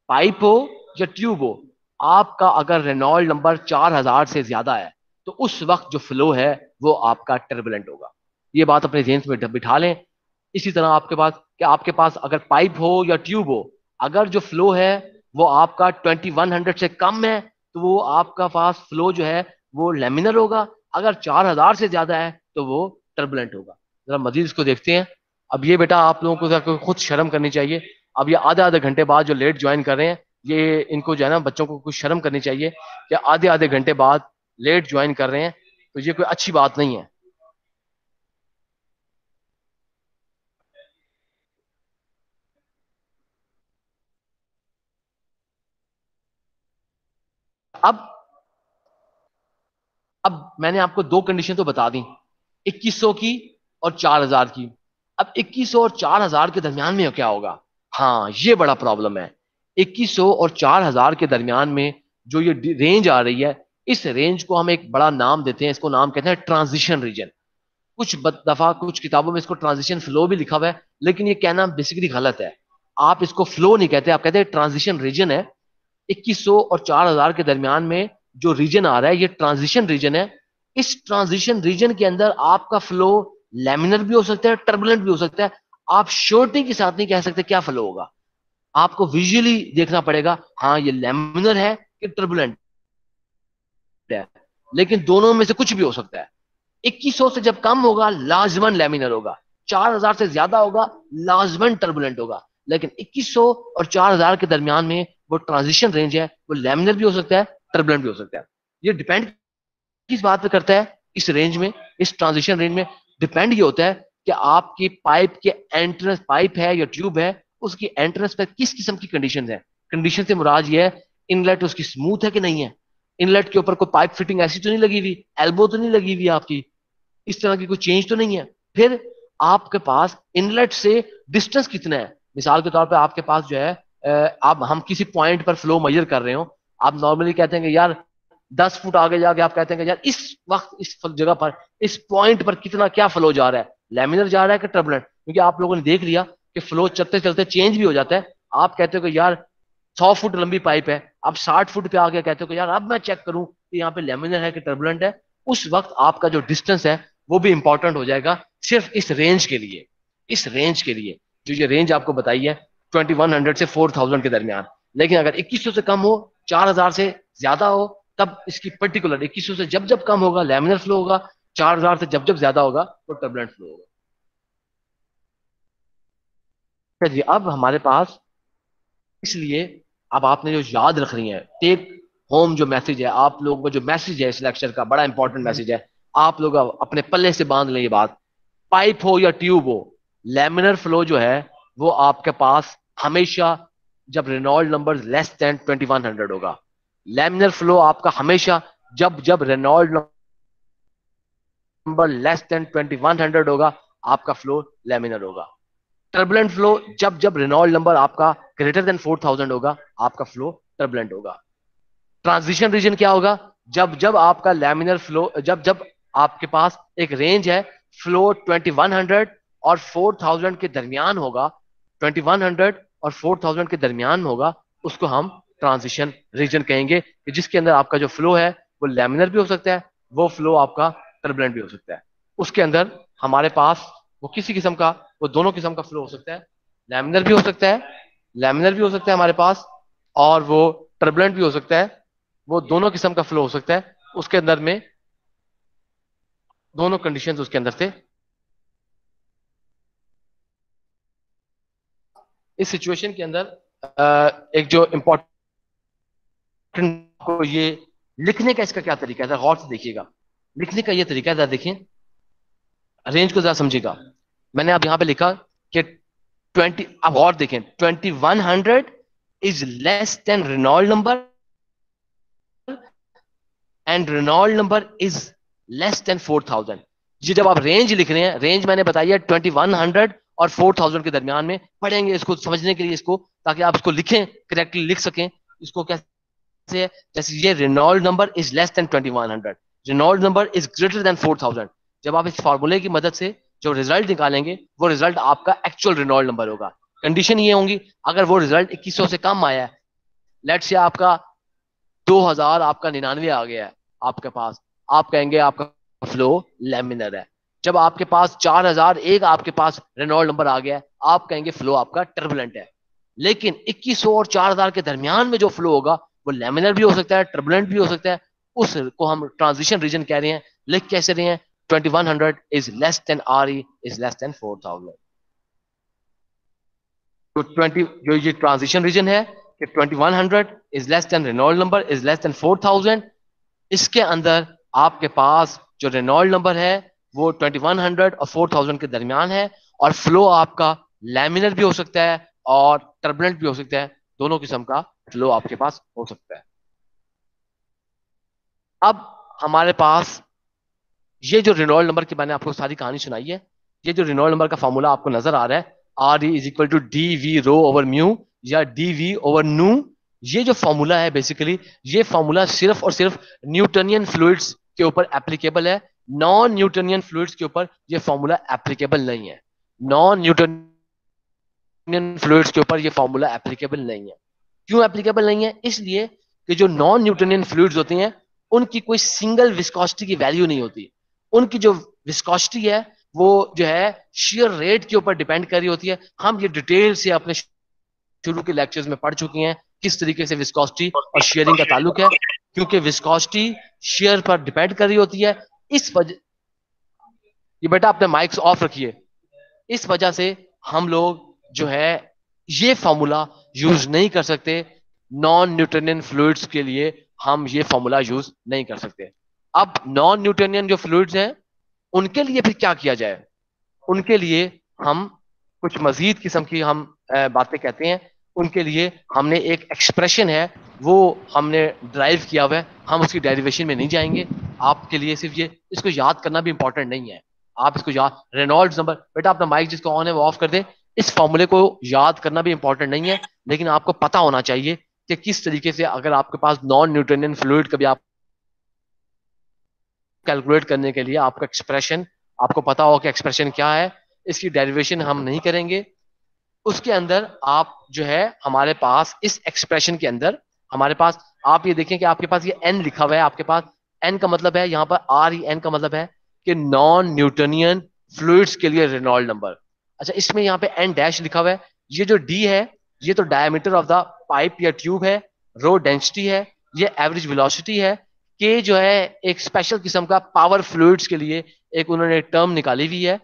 पाइप हो या ट्यूब हो, आपका अगर रेनॉल्ड नंबर 4000 से ज्यादा है, तो उस वक्त जो फ्लो है वो आपका टर्बुलेंट होगा। ये बात अपने जेहन में बिठा लें। इसी तरह आपके पास अगर पाइप हो या ट्यूब हो, अगर जो फ्लो है वो आपका 2100 से कम है, तो वो आपका पास फ्लो जो है वो लेमिनर होगा। अगर 4000 से ज्यादा है तो वो टर्बुलेंट होगा। जरा मजीद इसको देखते हैं। अब ये बेटा आप लोगों को खुद शर्म करनी चाहिए। अब ये आधे आधे घंटे बाद जो लेट ज्वाइन कर रहे हैं, ये इनको जो है ना बच्चों को कुछ शर्म करनी चाहिए कि आधे आधे घंटे बाद लेट ज्वाइन कर रहे हैं, तो ये कोई अच्छी बात नहीं है। अब अब मैंने आपको दो कंडीशन तो बता दी, 2100 की और 4000 की। अब 2100 और 4000 के दरमियान में क्या होगा? हाँ, ये बड़ा प्रॉब्लम है। 2100 और 4000 के दरमियान में जो ये रेंज आ रही है, इस रेंज को हम एक बड़ा नाम देते हैं, इसको नाम कहते हैं ट्रांजिशन रीजन। कुछ दफा कुछ किताबों में इसको ट्रांजिशन फ्लो भी लिखा हुआ है, लेकिन ये कहना बेसिकली गलत है। आप इसको फ्लो नहीं कहते, आप कहते हैं ट्रांजिशन रीजन है। 2100 और 4000 के दरमियान में जो रीजन आ रहा है ये ट्रांजिशन रीजन है। इस ट्रांजिशन रीजन के अंदर आपका फ्लो लैमिनर भी हो सकता है, टर्बुलेंट भी हो सकता है। आप श्योरिटी के साथ नहीं कह सकते क्या फ्लो होगा। आपको विजुअली देखना पड़ेगा, हाँ ये लैमिनर है कि टर्बुलेंट है, लेकिन दोनों में से कुछ भी हो सकता है। 2100 से जब कम होगा लाजमन लैमिनर होगा, 4000 से ज्यादा होगा लाजमन टर्बुलेंट होगा। लेकिन 2100 और 4000 के दरमियान में वो ट्रांजिशन रेंज है, वो लैमिनर भी हो सकता है, टर्बुलेंट भी हो सकता है। ये डिपेंड किस बात पे करता है? इस रेंज में, इस ट्रांजिशन रेंज में डिपेंड ये होता है कि आपकी पाइप के एंट्रेंस, पाइप है या ट्यूब है, उसकी एंट्रेंस पर किस किस्म की कंडीशन है। कंडीशन से मुराद ये है, इनलेट उसकी स्मूथ है कि नहीं है, इनलेट के ऊपर कोई पाइप फिटिंग ऐसी तो नहीं लगी हुई, एल्बो तो नहीं लगी हुई आपकी, इस तरह की कोई चेंज तो नहीं है। फिर आपके पास इनलेट से डिस्टेंस कितना है। मिसाल के तौर पे आपके पास जो है, आप हम किसी पॉइंट पर फ्लो मेजर कर रहे हो, आप नॉर्मली कहते हैं कि यार 10 फुट आगे जाके आप कहते हैं कि यार इस वक्त इस जगह पर, इस पॉइंट पर कितना क्या फ्लो जा रहा है, लैमिनर जा रहा है कि टर्बुलेंट। क्योंकि आप लोगों ने देख लिया कि फ्लो चलते चलते चेंज भी हो जाता है। आप कहते हो कि यार 100 फुट लंबी पाइप है, आप 60 फुट पे आके कहते हो कि यार अब मैं चेक करूं कि यहाँ पे लेमिनर है कि टर्बुलेंट है। उस वक्त आपका जो डिस्टेंस है वो भी इंपॉर्टेंट हो जाएगा, सिर्फ इस रेंज के लिए। इस रेंज के लिए जो ये रेंज आपको बताई है 2100 से 4000 के दरमियान। लेकिन अगर 2100 से कम हो, 4000 से ज्यादा हो, तब इसकी पर्टिकुलर 2100 से जब जब कम होगा लेमिनर फ्लो होगा, 4000 से जब जब ज्यादा होगा तो टर्बुलेंट फ्लो होगा। चलिए अब हमारे पास, इसलिए अब आपने जो याद रखनी है, टेक होम जो मैसेज है, आप लोगों का जो मैसेज है इस लेक्चर का बड़ा इंपॉर्टेंट मैसेज है, आप लोग अपने पल्ले से बांध लें ये बात। पाइप हो या ट्यूब हो, लेमिनर फ्लो जो है वो आपके पास हमेशा, जब रेनॉल्ड नंबर लेस देन 2100 होगा, लेमिनर फ्लो आपका हमेशा, जब जब रेनॉल्ड नंबर लेस देन 2100 होगा, आपका फ्लो लेमिनर होगा। टर्बुलेंट फ्लो जब जब रेनॉल्ड नंबर आपका ग्रेटर देन 4000 होगा, आपका फ्लो टर्बुलेंट होगा। ट्रांजिशन रीजन क्या होगा? जब जब आपका लैमिनर फ्लो, जब जब आपके पास एक रेंज है, फ्लो 2100 और 4000 के दरमियान होगा, 2100 और 4000 के दरमियान होगा, उसको हम ट्रांजिशन रीजन कहेंगे, कि जिसके अंदर आपका जो फ्लो है वो लैमिनर भी हो सकता है, वो फ्लो आपका टर्बुलेंट भी हो सकता है। उसके अंदर हमारे पास वो किसी किस्म का, वो दोनों किस्म का फ्लो हो सकता है, लैमिनर भी हो सकता है, लैमिनर भी हो सकता है हमारे पास, और वो टर्बुलेंट भी हो सकता है। वो दोनों किस्म का फ्लो हो सकता है, उसके अंदर में दोनों कंडीशंस उसके अंदर से। इस सिचुएशन के अंदर एक जो इम्पोर्टेंट को ये लिखने का, इसका क्या तरीका है, गौर से देखिएगा। लिखने का ये तरीका है, देखिए रेंज को जरा समझिएगा। मैंने अब यहां पे लिखा कि 20, अब और देखें, 2100 is less than Reynold number and Reynold number is less than 4000। जी जब आप रेंज लिख रहे हैं, रेंज मैंने बताई है 2100 और 4000 के दरमियान में। पढ़ेंगे इसको समझने के लिए, इसको ताकि आप इसको लिखें, करेक्टली लिख सकें। इसको कैसे है? जैसे ये Reynold number is less than 2100, Reynold number is greater than 4000। जब आप इस फार्मूले की मदद से जो रिजल्ट निकालेंगे, वो रिजल्ट आपका एक्चुअल रेनॉल्ड नंबर होगा। कंडीशन ये होंगी, अगर वो रिजल्ट 2100 से कम आया है, लेट से आपका 2000 आपका 99 आ गया है आपके पास, आप कहेंगे आपका फ्लो लेमिनर है। जब आपके पास 4001 आपके पास रेनॉल्ड नंबर आ गया है, आप कहेंगे फ्लो आपका टर्बुलेंट है। लेकिन 2100 और 4000 के दरमियान में जो फ्लो होगा वो लेमिनर भी हो सकता है, टर्बुलेंट भी हो सकता है। उसको हम ट्रांजिशन रीजन कह रहे हैं। लिख कैसे रहे हैं? 2100 is less then RE is less than 4000। तो 20 जो ये ट्रांजिशन रीजन है कि 2100 is less than Reynold number is less than 4000, इसके अंदर आपके पास जो रेनॉल्ड नंबर है वो 2100 और 4000 के दरमियान है, और फ्लो आपका लैमिनर भी हो सकता है और टर्बुलेंट भी हो सकता है। दोनों किस्म का फ्लो आपके पास हो सकता है। अब हमारे पास ये जो रेनॉल्ड नंबर की मैंने आपको सारी कहानी सुनाई है, ये जो रेनॉल्ड नंबर का फॉर्मूला आपको नजर आ रहा है, RE is equal to DV rho over mu या DV ओवर नू, ये जो फॉर्मूला है बेसिकली, ये फॉर्मूला सिर्फ और सिर्फ न्यूटनियन फ्लूइड्स के ऊपर एप्लीकेबल है। नॉन न्यूटनियन फ्लूइड्स के ऊपर ये फॉर्मूला एप्लीकेबल नहीं है। नॉन न्यूटनियन फ्लूइड्स के ऊपर ये फॉर्मूला एप्लीकेबल नहीं है। क्यों एप्लीकेबल नहीं है? इसलिए कि जो नॉन न्यूटनियन फ्लूइड्स होती हैं, उनकी कोई सिंगल विस्कोसिटी की वैल्यू नहीं होती। उनकी जो विस्कोसिटी है वो जो है शेयर रेट के ऊपर डिपेंड कर रही होती है। हम ये डिटेल से अपने शुरू के लेक्चर्स में पढ़ चुके हैं किस तरीके से विस्कोसिटी और शेयरिंग का ताल्लुक है, क्योंकि विस्कोसिटी शेयर पर डिपेंड कर रही होती है। इस वजह, ये बेटा अपने माइक्स ऑफ रखिए, इस वजह से हम लोग जो है ये फॉर्मूला यूज नहीं कर सकते। नॉन न्यूटोनियन फ्लूइड्स के लिए हम ये फॉर्मूला यूज नहीं कर सकते। अब नॉन न्यूटोनियन जो फ्लूइड्स हैं उनके लिए फिर क्या किया जाए, उनके लिए हम कुछ मजीद किस्म की हम बातें कहते हैं। उनके लिए हमने एक एक्सप्रेशन है वो हमने ड्राइव किया हुआ है, हम उसकी डेरिवेशन में नहीं जाएंगे। आपके लिए सिर्फ ये इसको याद करना भी इंपॉर्टेंट नहीं है, आप इसको याद, रेनॉल्ड्स नंबर, बेटा अपना माइक जिसको ऑन है वो ऑफ कर दे। इस फॉर्मूले को याद करना भी इंपॉर्टेंट नहीं है, लेकिन आपको पता होना चाहिए कि किस तरीके से अगर आपके पास नॉन न्यूटोनियन फ्लूइड कभी आप कैलकुलेट करने के लिए आपका एक्सप्रेशन, आपको पता हो कि एक्सप्रेशन क्या है, इसकी डेरिवेशन हम नहीं करेंगे। उसके अंदर आप जो है हमारे पास इस एक्सप्रेशन के अंदर हमारे पास आप ये देखें कि आपके पास ये एन लिखा हुआ है, आपके पास एन का मतलब है यहाँ पर आर ई एन का मतलब है कि नॉन न्यूटोनियन फ्लूइड्स के लिए रेनॉल्ड नंबर। अच्छा, इसमें यहाँ पे एन डैश लिखा हुआ है, ये जो डी है ये तो डायमीटर ऑफ द पाइप या ट्यूब है, रो डेंसिटी है, ये एवरेज वेलोसिटी है, के जो है एक स्पेशल किस्म का पावर फ्लूइड्स के लिए एक उन्होंने टर्म निकाली हुई है,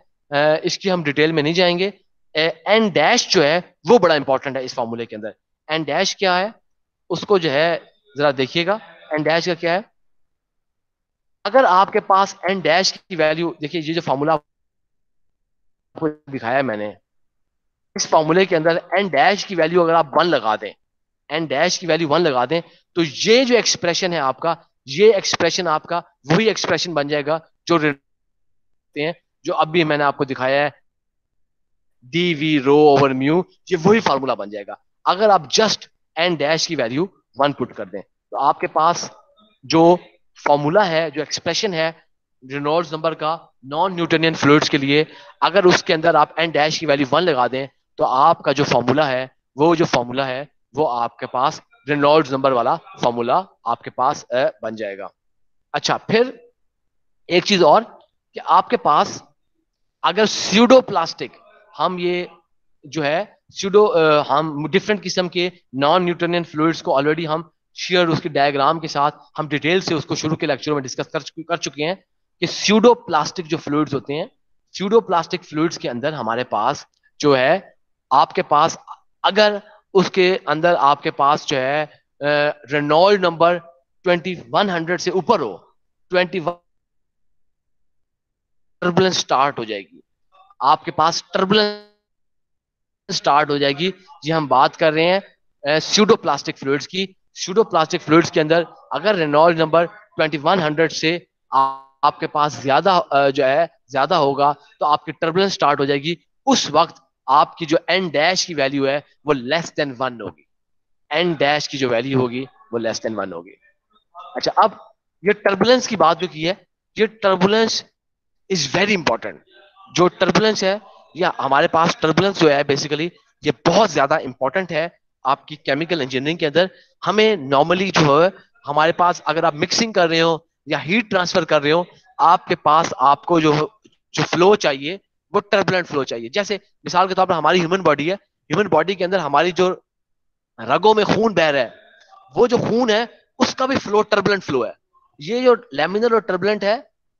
इसकी हम डिटेल में नहीं जाएंगे। एन डैश जो है वो बड़ा इंपॉर्टेंट है इस फॉर्मूले के अंदर। एन डैश क्या है उसको जो है जरा देखिएगा, एन डैश का क्या है। अगर आपके पास एन डैश की वैल्यू देखिए, ये जो फॉर्मूला आपको दिखाया है मैंने, इस फॉर्मूले के अंदर एन डैश की वैल्यू अगर आप 1 लगा दें, एन डैश की वैल्यू 1 लगा दें, तो ये जो एक्सप्रेशन है आपका, ये एक्सप्रेशन आपका वही एक्सप्रेशन बन जाएगा जो हैं, जो अभी मैंने आपको दिखाया है, d v rho over mu, ये वही फार्मूला बन जाएगा अगर आप जस्ट एन डैश की वैल्यू 1 पुट कर दें। तो आपके पास जो फॉर्मूला है, जो एक्सप्रेशन है रेनॉल्ड्स नंबर का नॉन न्यूटोनियन फ्लूइड्स के लिए, अगर उसके अंदर आप एन डैश की वैल्यू 1 लगा दें, तो आपका जो फॉर्मूला है वो आपके पास रेनॉल्ड्स नंबर वाला फॉर्मूला आपके पास बन जाएगा। अच्छा, फिर एक चीज और कि आपके पास अगर स्यूडो प्लास्टिक, हम ये जो है स्यूडो हम डिफरेंट किस्म के नॉन न्यूटोनियन फ्लूइड्स को ऑलरेडी हम शेयर उसके डायग्राम के साथ हम डिटेल से उसको शुरू के लेक्चरों में डिस्कस कर चुके हैं कि स्यूडो प्लास्टिक जो फ्लूइड्स होते हैं, स्यूडो प्लास्टिक फ्लूइड्स के अंदर हमारे पास जो है आपके पास अगर उसके अंदर आपके पास जो है रेनॉल्ड नंबर 2100 से ऊपर हो, 21 टर्बुलेंस स्टार्ट हो जाएगी, आपके पास टर्बुलेंस स्टार्ट हो जाएगी। जी हम बात कर रहे हैं स्यूडो प्लास्टिक फ्लूइड्स की। स्यूडो प्लास्टिक फ्लूइड्स के अंदर अगर रेनॉल्ड नंबर 2100 से आपके पास ज्यादा होगा तो आपकी टर्बुलेंस स्टार्ट हो जाएगी। उस वक्त आपकी जो एन डैश की वैल्यू है वो लेस देन 1 होगी, एन डैश की जो वैल्यू होगी वो लेस देन 1 होगी। अच्छा, अब ये टर्बुलेंस की बात जो की है, ये टर्बुलेंस इज वेरी इंपॉर्टेंट। जो टर्बुलेंस है या हमारे पास टर्बुलेंस जो है बेसिकली ये बहुत ज्यादा इंपॉर्टेंट है आपकी केमिकल इंजीनियरिंग के अंदर। हमें नॉर्मली जो है हमारे पास अगर आप मिक्सिंग कर रहे हो या हीट ट्रांसफर कर रहे हो, आपके पास आपको जो फ्लो चाहिए वो टर्बुलेंट फ्लो चाहिए। जैसे मिसाल के तौर पर हमारी ह्यूमन बॉडी है, ह्यूमन बॉडी के अंदर हमारी जो रगों में खून बह रहा है, वो जो खून है उसका भी फ्लो टर्बुलेंट फ्लो है। ये जो लैमिनर और टर्बुलेंट है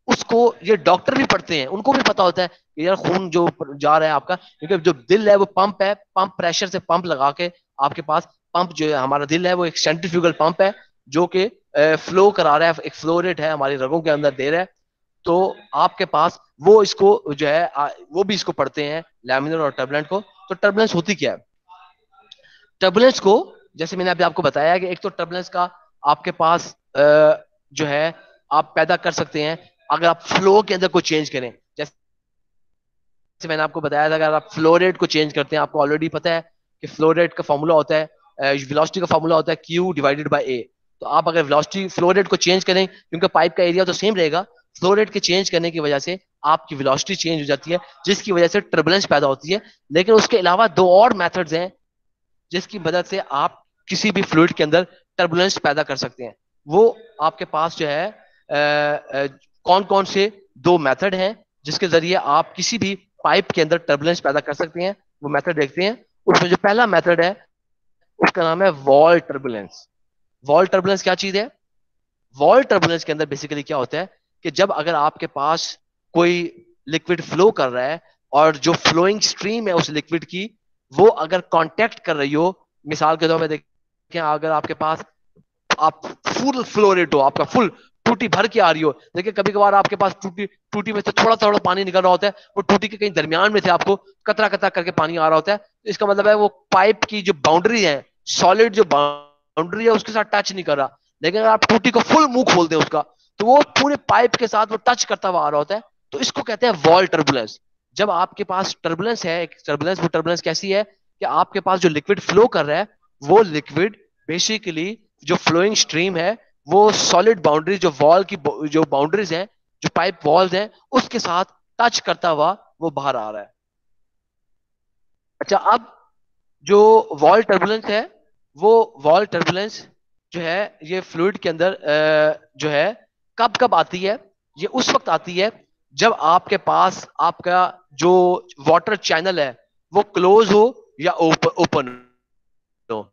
उसको ये डॉक्टर भी पढ़ते हैं, उनको भी पता होता है कि यार खून जो जा रहा है आपका, क्योंकि जो दिल है वो पंप है, पंप प्रेशर से पंप लगा के आपके पास पंप जो है, हमारा दिल है वो एक सेंट्रीफ्यूगल पंप है जो कि फ्लो करा रहा है, एक फ्लो रेट है हमारी रगों के अंदर दे रहा है। तो आपके पास वो इसको जो है वो भी इसको पढ़ते हैं लैमिनर और टर्बुलेंट को। तो टर्बुलेंस होती क्या है? टर्बुलेंस को जैसे मैंने अभी आपको बताया कि एक तो टर्बुलेंस का आपके पास जो है आप पैदा कर सकते हैं अगर आप फ्लो के अंदर को चेंज करें। जैसे मैंने आपको बताया था अगर आप फ्लो रेट को चेंज करते हैं, आपको ऑलरेडी पता है कि फ्लो रेट का फॉर्मूला होता है, वेलोसिटी का फॉर्मूला होता है Q डिवाइडेड बाय A। तो आप अगर वेलोसिटी फ्लो रेट को चेंज करें, क्योंकि पाइप का एरिया तो सेम रहेगा, फ्लो रेट के चेंज करने की वजह से आपकी वेलोसिटी चेंज हो जाती है, जिसकी वजह से टर्बुलेंस पैदा होती है। लेकिन उसके अलावा 2 और मेथड्स हैं जिसकी मदद से आप किसी भी फ्लूइड के अंदर टर्बुलेंस पैदा कर सकते हैं। वो आपके पास जो है कौन कौन से 2 मेथड हैं जिसके जरिए आप किसी भी पाइप के अंदर टर्बुलेंस पैदा कर सकते हैं, वो मेथड देखते हैं। उसमें जो पहला मेथड है उसका नाम है वॉल टर्बुलेंस। वॉल टर्बुलेंस क्या चीज है? वॉल टर्बुलेंस के अंदर बेसिकली क्या होता है कि जब अगर आपके पास कोई लिक्विड फ्लो कर रहा है और जो फ्लोइंग स्ट्रीम है उस लिक्विड की वो अगर कांटेक्ट कर रही हो, मिसाल के तौर पे देखें अगर आपके पास आप फुल फ्लो रेट हो, आपका फुल टूटी भर के आ रही हो, देखिए कभी कभार आपके पास टूटी टूटी में से थोड़ा थोड़ा पानी निकल रहा होता है, वो टूटी के कहीं दरमियान में से आपको कतरा कतरा करके पानी आ रहा होता है, तो इसका मतलब है वो पाइप की जो बाउंड्री है, सॉलिड जो बाउंड्री है उसके साथ टच नहीं कर रहा। लेकिन अगर आप टूटी को फुल मुंह खोल दें उसका, तो वो पूरे पाइप के साथ वो टच करता हुआ आ रहा होता है, तो इसको कहते हैं वॉल टर्बुलेंस। जब आपके पास टर्बुलेंस है, एक टर्बुलेंस, वो टर्बुलेंस कैसी है कि आपके पास जो लिक्विड फ्लो कर रहा है वो लिक्विड बेसिकली जो फ्लोइंग स्ट्रीम है वो सॉलिड बाउंड्री जो वॉल की जो बाउंड्रीज हैं, जो पाइप वॉल्स हैं, उसके साथ टच करता हुआ वो बाहर आ रहा है। अच्छा, अब जो वॉल टर्बुलेंस है, वो वॉल टर्बुलेंस जो है ये फ्लूइड के अंदर जो है कब कब आती है? ये उस वक्त आती है जब आपके पास आपका जो वाटर चैनल है वो क्लोज हो या ओपन हो।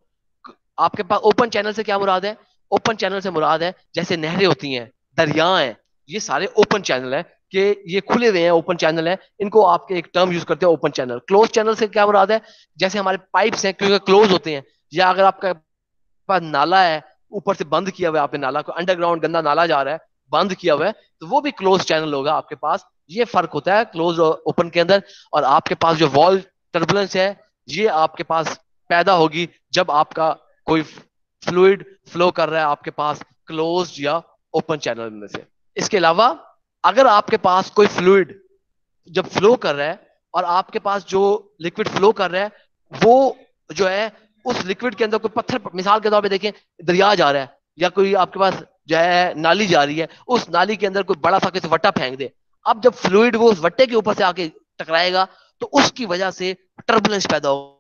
आपके पास ओपन चैनल से क्या मुराद है? ओपन चैनल से मुराद है जैसे नहरें होती हैं, दरिया हैं, ये सारे ओपन चैनल है कि ये खुले हुए हैं, ओपन चैनल है, इनको आपके एक टर्म यूज करते हैं ओपन चैनल। क्लोज चैनल से क्या मुराद है? जैसे हमारे पाइप्स हैं क्योंकि क्लोज होते हैं, या अगर आपका पास नाला है, ऊपर से बंद किया हुआ है आपने नाला को, अंडरग्राउंड गंदा नाला जा रहा है, बंद किया हुआ है, तो वो भी क्लोज चैनल होगा आपके पास। ये फर्क होता है क्लोज और ओपन के अंदर। और आपके पास जो वॉल टर्बुलेंस है ये आपके पास पैदा होगी जब आपका कोई फ्लूइड फ्लो कर रहा है आपके पास क्लोज या ओपन चैनल में से। इसके अलावा अगर आपके पास कोई फ्लूइड जब फ्लो कर रहा है और आपके पास जो लिक्विड फ्लो कर रहा है वो जो है उस लिक्विड के अंदर कोई पत्थर, मिसाल के तौर पे देखें दरिया जा रहा है या कोई आपके पास जो है नाली जा रही है, उस नाली के अंदर कोई बड़ा सा किसी वट्टा फेंक दे, अब जब फ्लूइड वो उस वट्टे के ऊपर से आके टकराएगा तो उसकी वजह से टर्बुलेंस पैदा होगी।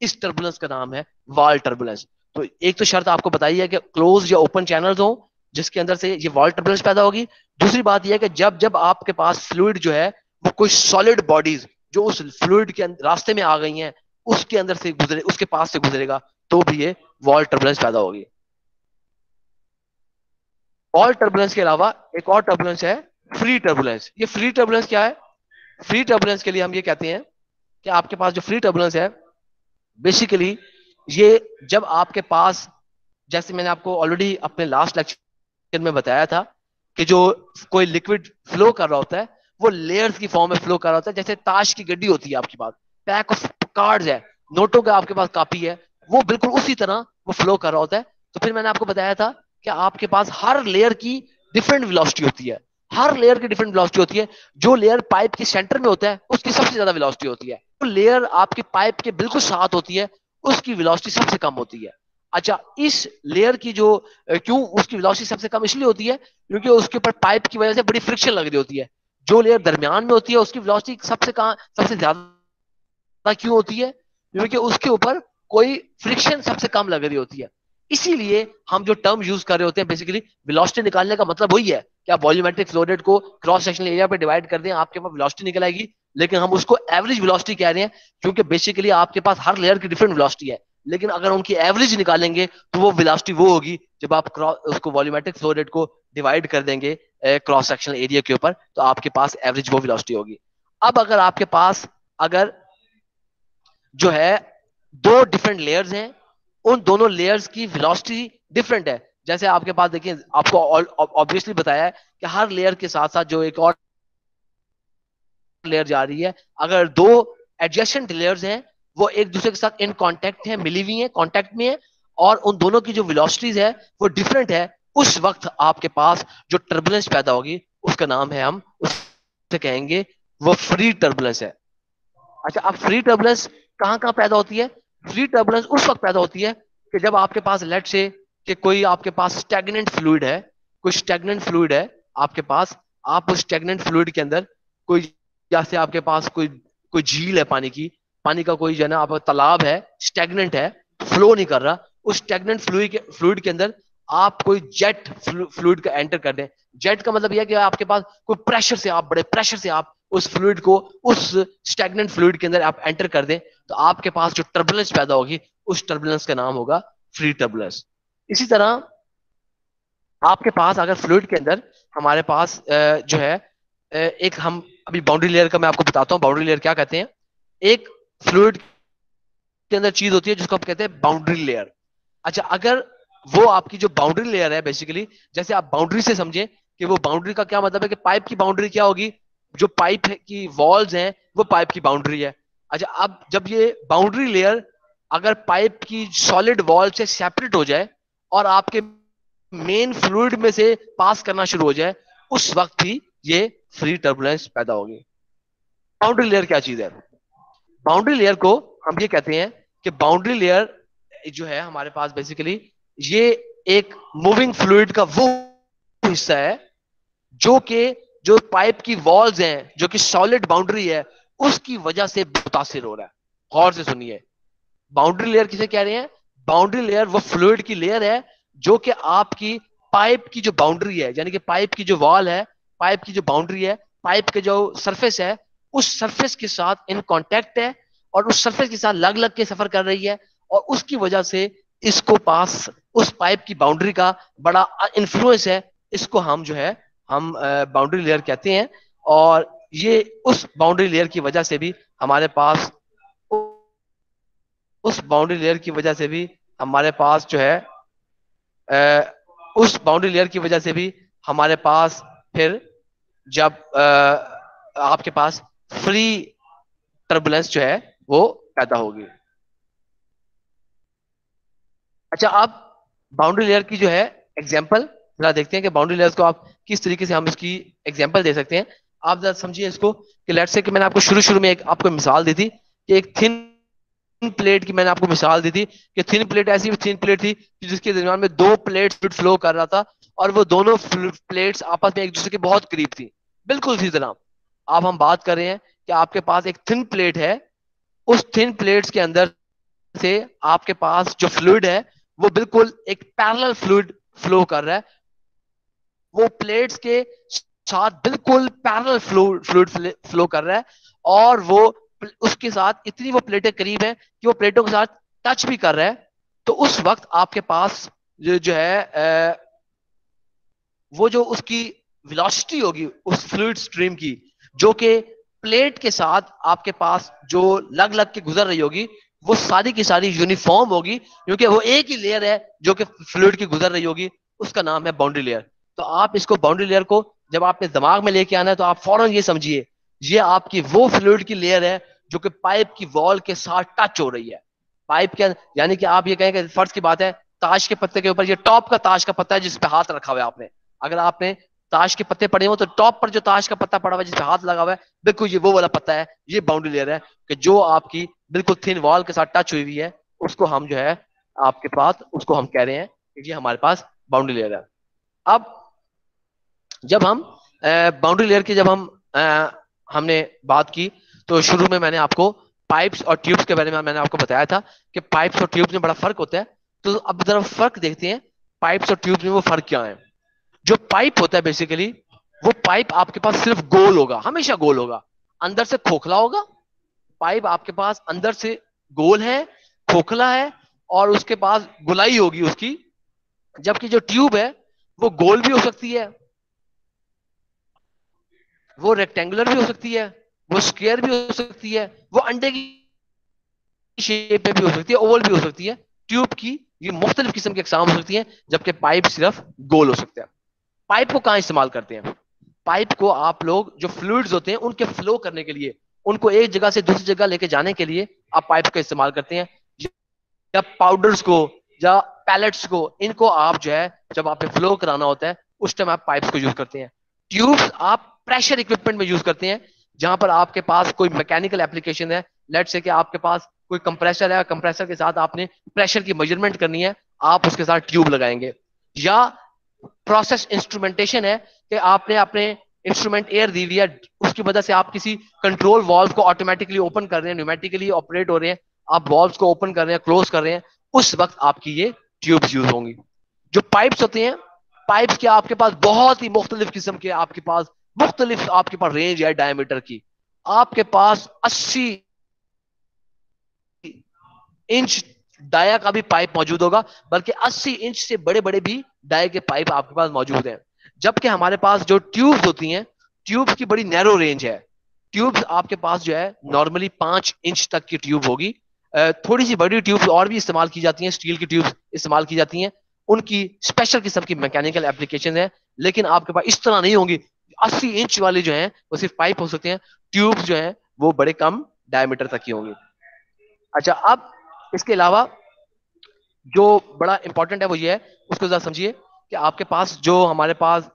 इस टर्बुलेंस का नाम है वॉल टर्बुलेंस। तो एक तो शर्त आपको बताई है कि क्लोज या ओपन चैनल्स हो जिसके अंदर से ये वॉल टर्बुलेंस पैदा होगी। दूसरी बात यह है कि जब जब आपके पास फ्लूइड जो है वो कोई सॉलिड बॉडीज जो उस फ्लूइड के रास्ते में आ गई हैं उसके अंदर से गुजरे, उसके पास से गुजरेगा, तो भी ये वॉल टर्बुलेंस पैदा होगी। वॉल टर्बुलेंस के अलावा एक और टर्बुलेंस है फ्री टर्बुलेंस। ये फ्री टर्बुलेंस क्या है? फ्री टर्बुलेंस के लिए हम ये कहते हैं कि आपके पास जो फ्री टर्बुलेंस है बेसिकली ये जब आपके पास, जैसे मैंने आपको ऑलरेडी अपने लास्ट लेक्चर में बताया था कि जो कोई लिक्विड फ्लो कर रहा होता है वो लेयर्स की फॉर्म में फ्लो कर रहा होता है। जैसे ताश की गड्डी होती है आपके पास, पैक ऑफ कार्ड्स है, नोटों का आपके पास कॉपी है, वो बिल्कुल उसी तरह वो फ्लो कर रहा होता है। तो फिर मैंने आपको बताया था कि आपके पास हर लेयर की डिफरेंट वेलोसिटी होती है, हर लेयर की डिफरेंट वेलोसिटी होती है। जो लेयर पाइप के सेंटर में होता है उसकी सबसे ज्यादा वेलोसिटी होती है, जो लेयर आपकी पाइप के बिल्कुल साथ होती है उसकी वेलोसिटी सबसे कम होती है। अच्छा, इस लेयर की जो क्यों उसकी वेलोसिटी सबसे कम इसलिए होती है क्योंकि उसके ऊपर पाइप की वजह से बड़ी फ्रिक्शन लग रही होती है। जो लेयर दरमियान में होती है उसकी वेलोसिटी सबसे ज्यादा क्यों होती है? क्योंकि उसके ऊपर कोई फ्रिक्शन सबसे कम लग रही होती है। इसीलिए हम जो टर्म यूज कर रहे होते हैं बेसिकली वेलोसिटी निकालने का मतलब वही है कि आप वॉल्यूमेट्रिक फ्लो रेट को क्रॉस सेक्शनल एरिया पे डिवाइड कर दें, आपके पास वेलोसिटी निकल आएगी। लेकिन हम उसको एवरेज वेलोसिटी कह रहे हैं क्योंकि बेसिकली आपके पास हर लेयर की डिफरेंट वेलोसिटी है, लेकिन अगर उनकी एवरेज निकालेंगे तो वो वेलोसिटी वो होगी जब आप उसको वॉल्यूमेट्रिक फ्लो रेट को डिवाइड कर देंगे क्रॉस सेक्शनल एरिया के ऊपर, तो आपके पास एवरेज वो वेलोसिटी होगी। अब अगर आपके पास अगर जो है दो डिफरेंट लेयर्स हैं, उन दोनों लेयर्स की वेलोसिटी डिफरेंट है। जैसे आपके पास देखिए, आपको ऑब्वियसली बताया है कि हर लेयर के साथ साथ जो एक और लेयर जा रही है, अगर दो एडजेसेंट लेयर्स हैं वो एक दूसरे के साथ इन कांटेक्ट है, मिली हुई है, कांटेक्ट में है, और उन दोनों की जो वेलोसिटीज है वो डिफरेंट है, उस वक्त आपके पास जो टर्बुलेंस पैदा होगी उसका नाम है, हम उससे कहेंगे वो फ्री टर्बुलेंस है। अच्छा, अब फ्री टर्बुलेंस कहाँ कहाँ पैदा होती है? फ्री टर्बुलेंस उस वक्त पैदा होती है कि जब आपके पास लेट से कि कोई आपके पास स्टैग्नेंट फ्लूइड है, कोई स्टैग्नेंट फ्लूइड है आपके पास, आप उस स्टैग्नेंट फ्लूइड के अंदर कोई, जैसे आपके पास कोई कोई झील है पानी का कोई जो ना आप तालाब है, स्टैग्नेंट है, फ्लो नहीं कर रहा, उस स्टैग्नेंट फ्लूइड के अंदर आप कोई जेट फ्लूइड का एंटर कर दें। जेट का मतलब यह है कि आपके पास कोई प्रेशर से, आप बड़े प्रेशर से आप उस फ्लूइड को उस स्टैग्नेंट फ्लूइड के अंदर आप एंटर कर दें, तो आपके पास जो टर्बुलेंस पैदा होगी उस टर्बुलेंस का नाम होगा फ्री टर्बुलेंस। इसी तरह आपके पास अगर फ्लूइड के अंदर हमारे पास जो है एक हम अभी बाउंड्री लेयर का मैं आपको बताता हूँ बाउंड्री लेयर क्या कहते हैं। एक फ्लूइड के अंदर चीज होती है जिसको आप कहते हैं बाउंड्री लेयर। अच्छा, अगर वो आपकी जो बाउंड्री लेयर है बेसिकली, जैसे आप बाउंड्री से समझे कि वो बाउंड्री का क्या मतलब है कि पाइप की बाउंड्री क्या होगी, जो पाइप की वॉल्स हैं वो पाइप की बाउंड्री है। अच्छा, अब जब ये बाउंड्री लेयर अगर पाइप की सॉलिड वॉल से सेपरेट हो जाए और आपके मेन फ्लूइड में से पास करना शुरू हो जाए, उस वक्त ही ये फ्री टर्बुलेंस पैदा होगी। बाउंड्री लेयर क्या चीज है? बाउंड्री लेयर को हम ये कहते हैं कि बाउंड्री लेयर जो है हमारे पास बेसिकली ये एक मूविंग फ्लूइड का वो हिस्सा है जो कि जो पाइप की वॉल्स हैं, जो कि सॉलिड बाउंड्री है, उसकी वजह से मुतासिर हो रहा है। गौर से सुनिए, बाउंड्री लेयर किसे कह रहे हैं? बाउंड्री लेयर वो फ्लूइड की लेयर है जो कि आपकी पाइप की जो बाउंड्री है, यानी कि पाइप की जो वॉल है, पाइप की जो बाउंड्री है, पाइप के जो सरफेस है, उस सरफेस के साथ इन कांटेक्ट है और उस सरफेस के साथ लग लग के सफर कर रही है और उसकी वजह से इसको पास उस पाइप की बाउंड्री का बड़ा इन्फ्लुएंस है। इसको हम जो है हम बाउंड्री लेयर कहते हैं और ये उस बाउंड्री लेयर की वजह से भी हमारे पास उस बाउंड्री लेयर की वजह से भी हमारे पास जो है उस बाउंड्री लेयर की वजह से भी हमारे पास फिर जब आपके पास फ्री टर्बुलेंस जो है वो पैदा होगी। अच्छा, अब बाउंड्री लेयर की जो है एग्जांपल जरा देखते हैं कि बाउंड्री लेयर्स को आप किस तरीके से हम इसकी एग्जांपल दे सकते हैं। आप जरा समझिए इसको कि लेट्स से कि मैंने आपको शुरू में एक आपको मिसाल दी थी कि एक थिन प्लेट की मैंने आपको मिसाल दी थी कि थिन प्लेट ऐसी थिन प्लेट थी कि जिसके दरमियान में दो प्लेट फ्लो कर रहा था और वो दोनों प्लेट्स आपस में एक दूसरे के बहुत करीब थी। बिल्कुल इसी तरह अब हम बात कर रहे हैं कि आपके पास एक थिन प्लेट है, उस थिन प्लेट्स के अंदर से आपके पास जो फ्लूइड है वो बिल्कुल एक पैरेलल फ्लूइड फ्लो कर रहा है, वो प्लेट्स के साथ बिल्कुल पैरेलल फ्लूइड फ्लो कर रहा है और वो उसके साथ इतनी वो प्लेटें करीब है कि वो प्लेटों के साथ टच भी कर रहा है। तो उस वक्त आपके पास जो है वो जो उसकी वेलोसिटी होगी उस फ्लूइड स्ट्रीम की, जो कि प्लेट के साथ आपके पास जो लग लग के गुजर रही होगी, वो सारी की सारी यूनिफॉर्म होगी क्योंकि वो एक ही लेयर है जो कि फ्लूइड की गुजर रही होगी। उसका नाम है बाउंड्री लेयर। तो आप इसको बाउंड्री लेयर को जब आपने दिमाग में लेके आना है तो आप फौरन ये समझिए ये आपकी वो फ्लूइड की लेयर है जो कि पाइप की वॉल के साथ टच हो रही है। पाइप के यानी कि आप ये कहें कि फर्ज की बात है ताश के पत्ते के ऊपर, ये टॉप का ताश का पत्ता है जिस पे हाथ रखा हुआ है आपने, अगर आपने ताश के पत्ते पड़े हो तो टॉप पर जो ताश का पत्ता पड़ा हुआ है जिस पे हाथ लगा हुआ है, बिल्कुल ये वो वाला पत्ता है, ये बाउंड्री लेयर है कि जो आपकी बिल्कुल थिन वॉल के साथ टच हुई हुई है, उसको हम जो है आपके पास उसको हम कह रहे हैं कि ये हमारे पास बाउंड्री लेयर है। अब जब हम बाउंड्री लेयर की जब हम हमने बात की तो शुरू में मैंने आपको पाइप्स और ट्यूब्स के बारे में मैंने आपको बताया था कि पाइप्स और ट्यूब्स में बड़ा फर्क होता है। तो अब जरा फर्क देखते हैं पाइप्स और ट्यूब्स में वो फर्क क्या है। जो पाइप होता है बेसिकली वो पाइप आपके पास सिर्फ गोल होगा, हमेशा गोल होगा, अंदर से खोखला होगा। पाइप आपके पास अंदर से गोल है, खोखला है और उसके पास गुलाई होगी उसकी। जबकि जो ट्यूब है वो गोल भी हो सकती है, वो रेक्टेंगुलर भी हो सकती है, वो स्क्वायर भी हो सकती है, वो अंडे की शेप में भी हो सकती है, ओवल भी हो सकती है। ट्यूब की ये मुख्तलिफ किस्म की अकसाम हो सकती है, जबकि पाइप सिर्फ गोल हो सकते हैं। पाइप को कहां इस्तेमाल करते हैं? पाइप को आप लोग जो फ्लूइड्स होते हैं उनके फ्लो करने के लिए, उनको एक जगह से दूसरी जगह लेके जाने के लिए आप पाइप का इस्तेमाल करते हैं। या पाउडर्स को या पैलेट्स को, इनको आप जो है जब आपने फ्लो कराना होता है उस टाइम आप पाइप्स को यूज करते हैं। ट्यूब्स आप प्रेशर इक्विपमेंट में यूज करते हैं जहां पर आपके पास कोई मैकेनिकल एप्लीकेशन है, लेट्स से कि आपके पास कोई कंप्रेसर है, कंप्रेसर के साथ आपने प्रेशर की मेजरमेंट करनी है, आप उसके साथ ट्यूब लगाएंगे। या प्रोसेस इंस्ट्रूमेंटेशन है कि आपने अपने इंस्ट्रूमेंट एयर दी हुई है, उसकी वजह से आप किसी कंट्रोल वॉल्व को ऑटोमेटिकली ओपन कर रहे हैं, न्यूमेटिकली ऑपरेट हो रहे हैं, आप वॉल्व्स को ओपन कर रहे हैं, क्लोज कर रहे हैं, उस वक्त आपकी ये ट्यूब्स यूज होंगी। जो पाइप्स होते हैं, पाइप्स के आपके पास बहुत ही मुख्तलिफ किस्म के आपके पास मुख्तलिफ आपके पास रेंज है डायमीटर की। आपके पास 80 इंच डाया का भी पाइप मौजूद होगा, बल्कि 80 इंच से बड़े बड़े भी डाया के पाइप आपके पास मौजूद हैं। जबकि हमारे पास जो ट्यूब्स होती हैं, ट्यूब्स की बड़ी नैरो रेंज है। ट्यूब्स आपके पास जो है नॉर्मली 5 इंच तक की ट्यूब होगी। थोड़ी सी बड़ी ट्यूब्स और भी इस्तेमाल की जाती हैं, स्टील की ट्यूब्स इस्तेमाल की जाती हैं, उनकी स्पेशल किस्म की मैकेनिकल एप्लीकेशन है। लेकिन आपके पास इस तरह नहीं होंगी। 80 इंच वाले जो हैं वो सिर्फ पाइप हो सकते हैं, ट्यूब्स जो हैं वो बड़े कम डायमीटर तक की होंगी। अच्छा, अब इसके अलावा जो बड़ा इंपॉर्टेंट है वो ये है, उसको जरा समझिए कि आपके पास जो हमारे पास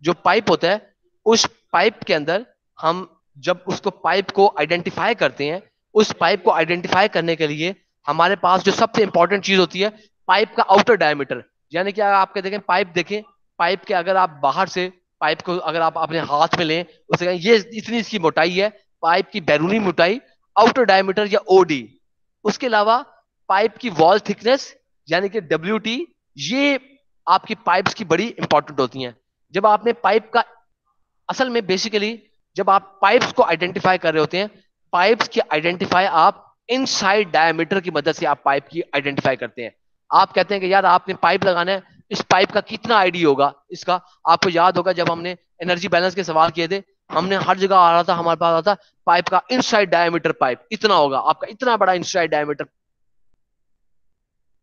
जो पाइप होता है, उस पाइप के अंदर हम जब उसको पाइप को आइडेंटिफाई करते हैं, उस पाइप को आइडेंटिफाई करने के लिए हमारे पास जो सबसे इंपॉर्टेंट चीज होती है, पाइप का आउटर डायमीटर। यानी कि आपके देखें पाइप, देखें पाइप के, अगर आप बाहर से पाइप को अगर आप अपने हाथ में लें, उसे कहें ये इतनी इसकी मोटाई है, पाइप की बैरूनी मोटाई, आउटर डायमीटर या ओडी। उसके अलावा पाइप की वॉल थिकनेस यानी कि WT, ये आपकी पाइप्स की बड़ी इंपॉर्टेंट होती हैं। जब आपने पाइप का, असल में बेसिकली जब आप पाइप्स को आइडेंटिफाई कर रहे होते हैं, पाइप्स की आइडेंटिफाई आप इनसाइड डायमीटर की मदद से आप पाइप की आइडेंटिफाई करते हैं। आप कहते हैं कि यार आपने पाइप लगाना है, इस पाइप का कितना आईडी होगा इसका। आपको याद होगा जब हमने एनर्जी बैलेंस के सवाल किए थे, हमने हर जगह आ रहा था, हमारे पास आ रहा था पाइप का इनसाइड डायमीटर, पाइप इतना होगा, आपका इतना बड़ा इनसाइड डायमीटर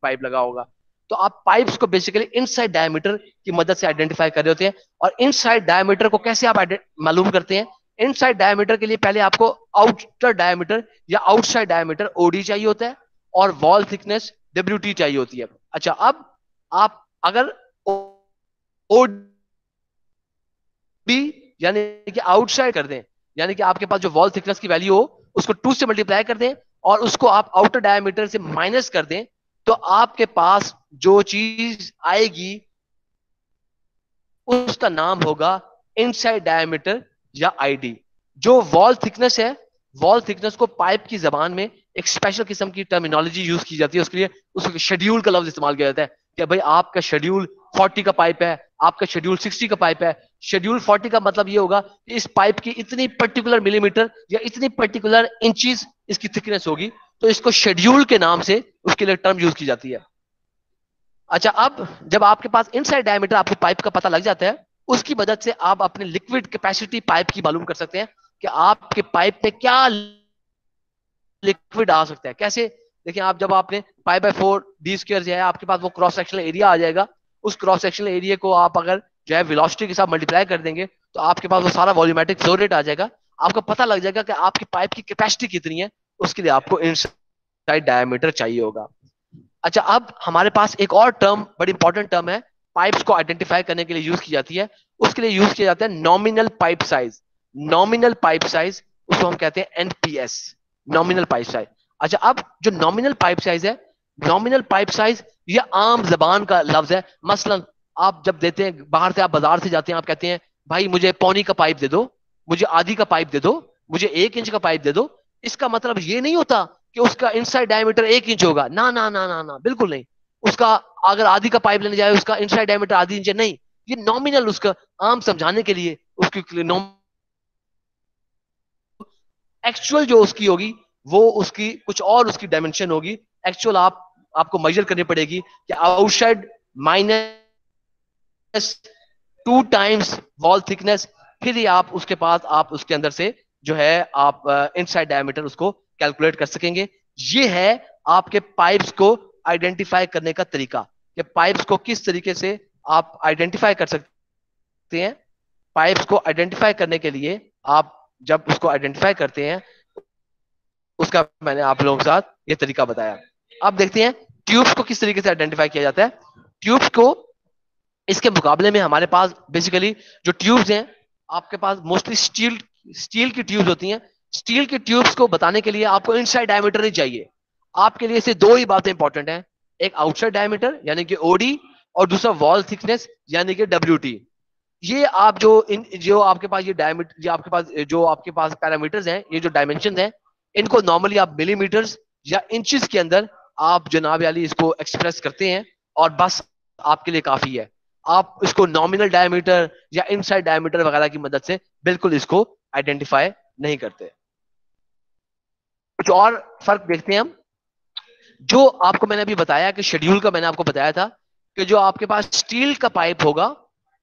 पाइप लगा होगा। तो आप पाइप्स को बेसिकली इनसाइड डायमीटर की मदद से आइडेंटिफाई कर रहे होते हैं। और इनसाइड डायमीटर को कैसे आप मालूम करते हैं? इनसाइड डायमीटर के लिए पहले आपको आउटर डायमीटर या आउटसाइड डायमीटर OD चाहिए होता है, और वॉल थिकनेस WT चाहिए होती है। अच्छा, अब आप अगर OD यानी कि आउटसाइड कर दें, यानी कि आपके पास जो वॉल थिकनेस की वैल्यू हो उसको 2 से मल्टीप्लाई कर दें और उसको आप आउटर डायमीटर से माइनस कर दें, तो आपके पास जो चीज आएगी उसका नाम होगा इनसाइड डायमीटर या ID। जो वॉल थिकनेस है, वॉल थिकनेस को पाइप की जबान में एक स्पेशल किस्म की टर्मिनोलॉजी यूज की जाती है, उसके लिए उसको शेड्यूल का लफ्ज इस्तेमाल किया जाता है कि भाई आपका शेड्यूल 40 का पाइप है, आपका शेड्यूल 60 का पाइप है। शेड्यूल 40 का मतलब ये होगा कि इस पाइप की इतनी पर्टिकुलर मिलीमीटर या इतनी पर्टिकुलर इंचीज इसकी थिकनेस होगी, तो इसको शेड्यूल के नाम से उसके लिए टर्म यूज की जाती है। अच्छा, अब जब आपके पास इनसाइड डायमीटर आपको पाइप का पता लग जाता है, उसकी मदद से आप अपने लिक्विड कैपेसिटी पाइप की मालूम कर सकते हैं कि आपके पाइप में क्या लिक्विड आ सकता है। कैसे? देखिए, आप जब आपने 5/4 d² जो है आपके पास वो क्रॉस सेक्शनल एरिया आ जाएगा। उस क्रॉस सेक्शनल एरिया को आप अगर जो है वेलोसिटी के साथ मल्टीप्लाई कर देंगे तो आपके पास वो सारा वॉल्यूमेट्रिक फ्लो रेट आ जाएगा। आपको पता लग जाएगा कि आपकी पाइप की कैपेसिटी कितनी है। उसके लिए आपको इनसाइड डायमीटर चाहिए होगा। अच्छा, अब हमारे पास एक और टर्म, बड़ी इंपॉर्टेंट टर्म है, पाइप्स को आइडेंटिफाई करने के लिए यूज की जाती है। उसके लिए यूज किया जाता है nominal pipe size. Nominal pipe size, उसको हम कहते हैं NPS, नॉमिनल पाइप साइज। अच्छा, अब जो नॉमिनल पाइप साइज है, नॉमिनल पाइप साइज ये आम जबान का लफ्ज है। मसलन आप जब देते हैं, बाहर से आप बाजार से जाते हैं, आप कहते हैं भाई मुझे पौनी का पाइप दे दो, मुझे आधी का पाइप दे दो, मुझे 1 इंच का पाइप दे दो। इसका मतलब ये नहीं होता कि उसका इनसाइड डायमीटर 1 इंच होगा। ना ना ना ना ना, बिल्कुल नहीं। उसका अगर आधी का पाइप लेने जाए, उसका इनसाइड डायमीटर आधी इंच नहीं। ये नॉमिनल, उसका आम समझाने के लिए उसकी एक्चुअल जो उसकी होगी वो उसकी कुछ और उसकी डायमेंशन होगी। एक्चुअल आपको मेजर करनी पड़ेगी कि आउटसाइड -2 टाइम्स वॉल थिकनेस, फिर ही आप उसके पास आप उसके अंदर से जो है आप इनसाइड डायमीटर उसको कैलकुलेट कर सकेंगे। ये है आपके पाइप्स को आइडेंटिफाई करने का तरीका, कि पाइप्स को किस तरीके से आप आइडेंटिफाई कर सकते हैं। पाइप्स को आइडेंटिफाई करने के लिए आप जब उसको आइडेंटिफाई करते हैं, उसका मैंने आप लोगों के साथ ये तरीका बताया। अब देखते हैं ट्यूब्स को किस तरीके से आइडेंटिफाई किया जाता है। ट्यूब्स को इसके मुकाबले में हमारे पास बेसिकली जो ट्यूब्स हैं, आपके पास मोस्टली स्टील की ट्यूब्स होती हैं। स्टील की ट्यूब्स को बताने के लिए आपको इनसाइड डायमीटर नहीं चाहिए। आपके लिए से 2 ही बातें इंपॉर्टेंट हैं, एक आउटसाइड डायमीटर यानी कि OD, और दूसरा वॉल थिकनेस यानी कि WT। ये आप जो आपके पास ये डायमीटर, जो आपके पास पैरामीटर्स हैं, ये जो डायमेंशन हैं, इनको नॉर्मली आप मिलीमीटर्स या इंचेस के अंदर आप जनाब वाली इसको एक्सप्रेस करते हैं, और बस आपके लिए काफी है। आप इसको नॉमिनल डायमीटर या इनसाइड डायमीटर वगैरह की मदद से बिल्कुल इसको आइडेंटिफाई नहीं करते। कुछ और फर्क देखते हैं हम। जो आपको मैंने अभी बताया कि शेड्यूल का मैंने आपको बताया था कि जो आपके पास स्टील का पाइप होगा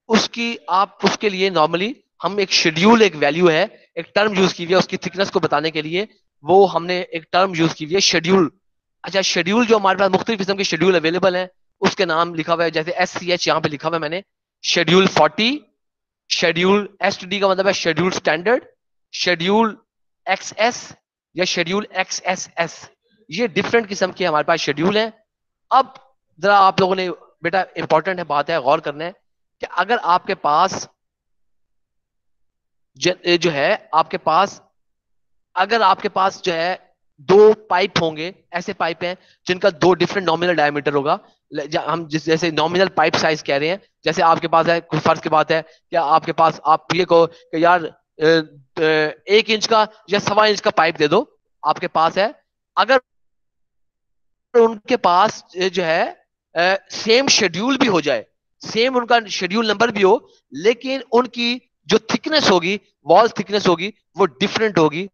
उसकी आप उसके लिए नॉर्मली हम एक शेड्यूल, एक वैल्यू है, एक टर्म यूज की हुई है उसकी थिकनेस को बताने के लिए, वो हमने एक टर्म यूज की हुई है शेड्यूल। अच्छा, शेड्यूल जो हमारे पास मुख्तलिफ किस्म के शेड्यूल अवेलेबल है उसके नाम लिखा हुआ है, जैसे SCH यहाँ पे लिखा हुआ है मैंने, शेड्यूल 40, शेड्यूल STD का मतलब है शेड्यूल स्टैंडर्ड, शेड्यूल XS या शेड्यूल XSS। ये डिफरेंट किस्म के हमारे पास शेड्यूल हैं। अब जरा आप लोगों ने, बेटा इंपॉर्टेंट है, बात है, गौर करना है कि अगर आपके पास जो है आपके पास, अगर आपके पास जो है दो पाइप होंगे, ऐसे पाइप हैं जिनका दो डिफरेंट नॉमिनल डायमीटर होगा, हम जैसे नॉमिनल पाइप साइज कह रहे हैं, जैसे आपके पास है, कुछ फर्ज की बात है कि आपके पास, आप ये कहो कि यार 1 इंच का या 1.25 इंच का पाइप दे दो, आपके पास है। अगर उनके पास जो है सेम शेड्यूल भी हो जाए, सेम उनका शेड्यूल नंबर भी हो, लेकिन उनकी जो थिकनेस होगी, वॉल थिकनेस होगी, वो डिफरेंट होगी।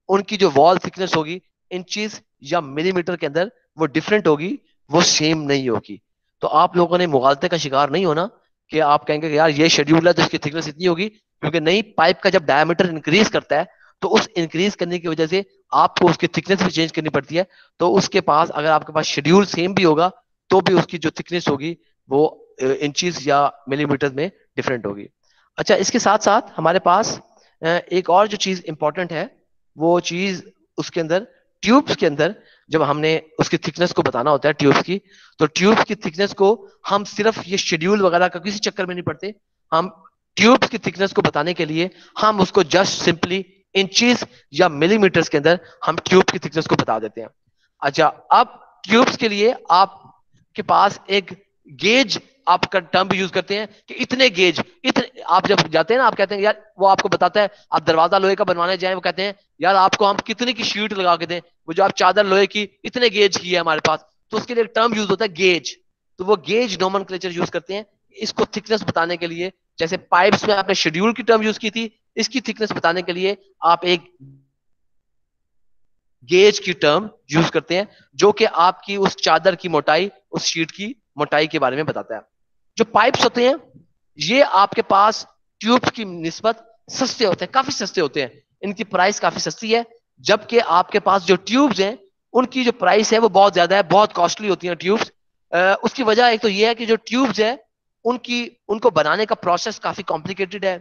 उनकी जो वॉल थिकनेस होगी इंचेस या मिलीमीटर के अंदर वो डिफरेंट होगी, वो सेम नहीं होगी। तो आप लोगों ने मुगालते का शिकार नहीं होना कि आप कहेंगे कि यार ये शेड्यूल है तो इसकी थिकनेस इतनी होगी, क्योंकि नहीं, पाइप का जब डायमीटर इंक्रीज करता है तो उस इंक्रीज करने की वजह से आपको उसकी थिकनेस भी चेंज करनी पड़ती है। तो उसके पास, अगर आपके पास शेड्यूल सेम भी होगा तो भी उसकी जो थिकनेस होगी वो इंचेस या मिलीमीटर में डिफरेंट होगी। अच्छा, इसके साथ साथ हमारे पास एक और जो चीज इंपॉर्टेंट है, वो चीज उसके अंदर, ट्यूब्स के अंदर जब हमने उसकी थिकनेस को बताना होता है ट्यूब्स की, तो ट्यूब्स की थिकनेस को हम सिर्फ ये शेड्यूल वगैरह का किसी चक्कर में नहीं पड़ते। हम ट्यूब्स की थिकनेस को बताने के लिए हम उसको जस्ट सिंपली इंचेस या मिलीमीटर्स के अंदर हम ट्यूब की थिकनेस को बता देते हैं। अच्छा, अब ट्यूब्स के लिए आपके पास एक गेज आपका टर्म भी यूज करते हैं कि इतने गेज, इतने, आप जब जाते हैं ना, आप कहते हैं यार, वो आपको बताता है, आप दरवाजा लोहे का बनवाने जाए, वो कहते हैं यार आपको हम कितने की शीट लगा के दें, वो जो आप चादर लोहे की इतने गेज की है हमारे पास, तो उसके लिए एक टर्म यूज होता है गेज। तो वो गेज नोमेनक्लेचर यूज करते हैं इसको थिकनेस बताने के लिए। जैसे पाइप्स में आपने शेड्यूल की टर्म यूज की थी, इसकी थिकनेस बताने के लिए आप एक गेज की टर्म यूज करते हैं, जो कि आपकी उस चादर की मोटाई, उस शीट की मोटाई के बारे में बताता है। जो पाइप्स होते हैं ये आपके पास ट्यूब्स की निस्बत सस्ते होते हैं, काफी सस्ते होते हैं, इनकी प्राइस काफी सस्ती है। जबकि आपके पास जो ट्यूब्स हैं उनकी जो प्राइस है वो बहुत ज्यादा है, बहुत कॉस्टली होती हैं ट्यूब्स। उसकी वजह एक तो ये है कि जो ट्यूब्स है उनको बनाने का प्रोसेस काफी कॉम्प्लिकेटेड है।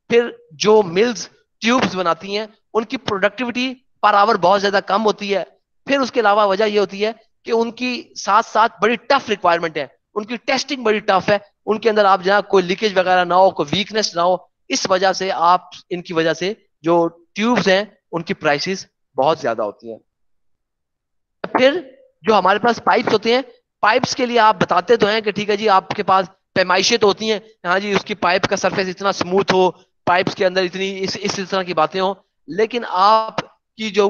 फिर जो मिल्स ट्यूब्स बनाती हैं उनकी प्रोडक्टिविटी पर आवर बहुत ज्यादा कम होती है। फिर उसके अलावा वजह ये होती है कि उनकी साथ साथ बड़ी टफ रिक्वायरमेंट है, उनकी टेस्टिंग बड़ी टफ है, उनके अंदर आप जहाँ कोई लीकेज वगैरह ना हो, कोई वीकनेस ना हो, इस वजह से आप, इनकी वजह से जो ट्यूब्स हैं उनकी प्राइसेस बहुत ज्यादा होती हैं। फिर जो हमारे पास पाइप्स होते हैं, पाइप्स के लिए आप बताते तो हैं कि ठीक है जी, आपके पास पैमाइशें तो होती हैं, हाँ जी उसकी पाइप का सरफेस इतना स्मूथ हो, पाइप्स के अंदर इतनी इस तरह की बातें हो, लेकिन आपकी जो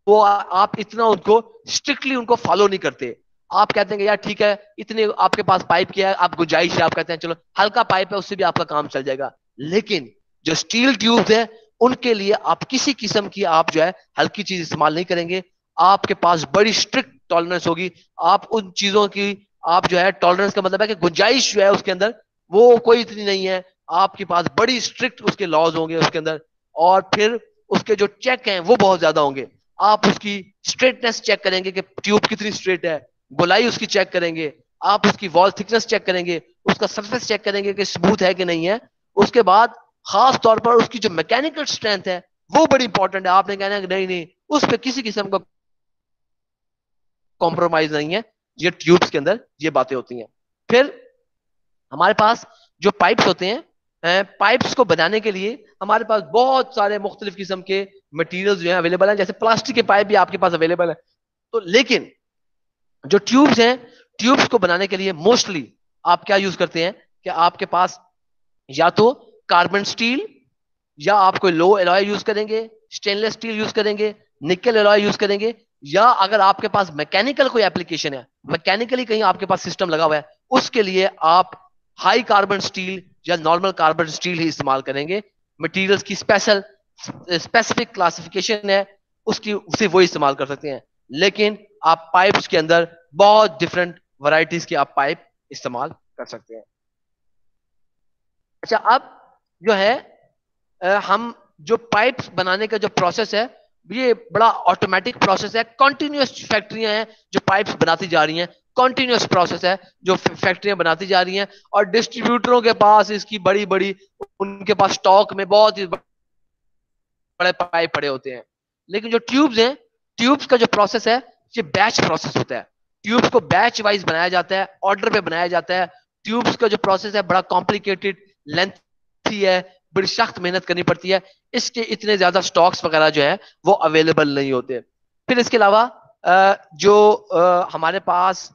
वो आप इतना उनको स्ट्रिक्टली उनको फॉलो नहीं करते। आप कहते हैं कि यार ठीक है, इतने आपके पास पाइप किया है, आप गुंजाइश है, आप कहते हैं चलो हल्का पाइप है उससे भी आपका काम चल जाएगा। लेकिन जो स्टील ट्यूब है उनके लिए आप किसी किस्म की आप जो है हल्की चीज इस्तेमाल नहीं करेंगे, आपके पास बड़ी स्ट्रिक्ट टॉलरेंस होगी। आप उन चीजों की, आप जो है टॉलरेंस का मतलब है कि गुंजाइश जो है उसके अंदर वो कोई इतनी नहीं है, आपके पास बड़ी स्ट्रिक्ट उसके लॉज होंगे उसके अंदर। और फिर उसके जो चेक हैं वो बहुत ज्यादा होंगे। आप उसकी स्ट्रेटनेस चेक करेंगे कि ट्यूब कितनी स्ट्रेट है, गोलाई उसकी चेक करेंगे, आप उसकी वॉल थिकनेस चेक करेंगे, उसका सरफेस चेक करेंगे कि स्मूथ है कि नहीं है। उसके बाद खास तौर पर उसकी जो मैकेनिकल स्ट्रेंथ है वो बड़ी इंपॉर्टेंट है। आपने कहना है कि नहीं नहीं, उस पर किसी किस्म का कॉम्प्रोमाइज नहीं है, ये ट्यूब्स के अंदर ये बातें होती हैं। फिर हमारे पास जो पाइप्स होते हैं, पाइप्स को बनाने के लिए हमारे पास बहुत सारे मुख्तलिफ किस्म के मटेरियल्स जो है अवेलेबल हैं, जैसे प्लास्टिक के पाइप भी आपके पास अवेलेबल है। तो लेकिन जो ट्यूब्स हैं, ट्यूब्स को बनाने के लिए मोस्टली आप क्या यूज करते हैं कि आपके पास या तो कार्बन स्टील, या आप कोई लो एलॉय यूज करेंगे, स्टेनलेस स्टील यूज करेंगे, निकल एलॉय यूज करेंगे, या अगर आपके पास मैकेनिकल कोई एप्लीकेशन है, मैकेनिकली कहीं आपके पास सिस्टम लगा हुआ है, उसके लिए आप हाई कार्बन स्टील या नॉर्मल कार्बन स्टील ही इस्तेमाल करेंगे। मटेरियल्स की स्पेसिफिक क्लासिफिकेशन है उसकी, उसे वो इस्तेमाल कर सकते हैं। लेकिन आप पाइप्स के अंदर बहुत डिफरेंट वैरायटीज के आप पाइप इस्तेमाल कर सकते हैं। अच्छा, अब जो है हम जो पाइप्स बनाने का जो प्रोसेस है, ये बड़ा ऑटोमेटिक प्रोसेस है। कॉन्टिन्यूस फैक्ट्रियां हैं जो पाइप्स बनाती जा रही हैं, कॉन्टिन्यूस प्रोसेस है जो फैक्ट्रियां बनाती जा रही हैं, और डिस्ट्रीब्यूटरों के पास इसकी बड़ी बड़ी, उनके पास स्टॉक में बहुत ही बड़े पाइप पड़े होते हैं। लेकिन जो ट्यूब्स हैं, ट्यूब्स का जो प्रोसेस है ये बैच प्रोसेस होता है। ट्यूब्स को बैच वाइज बनाया जाता है, ऑर्डर पे बनाया जाता है। ट्यूब्स का जो प्रोसेस है बड़ा कॉम्प्लिकेटेड, लेंथी है, बड़ी सख्त मेहनत करनी पड़ती है। इसके इतने ज्यादा स्टॉक्स वगैरह जो है वो अवेलेबल नहीं होते। फिर इसके अलावा जो हमारे पास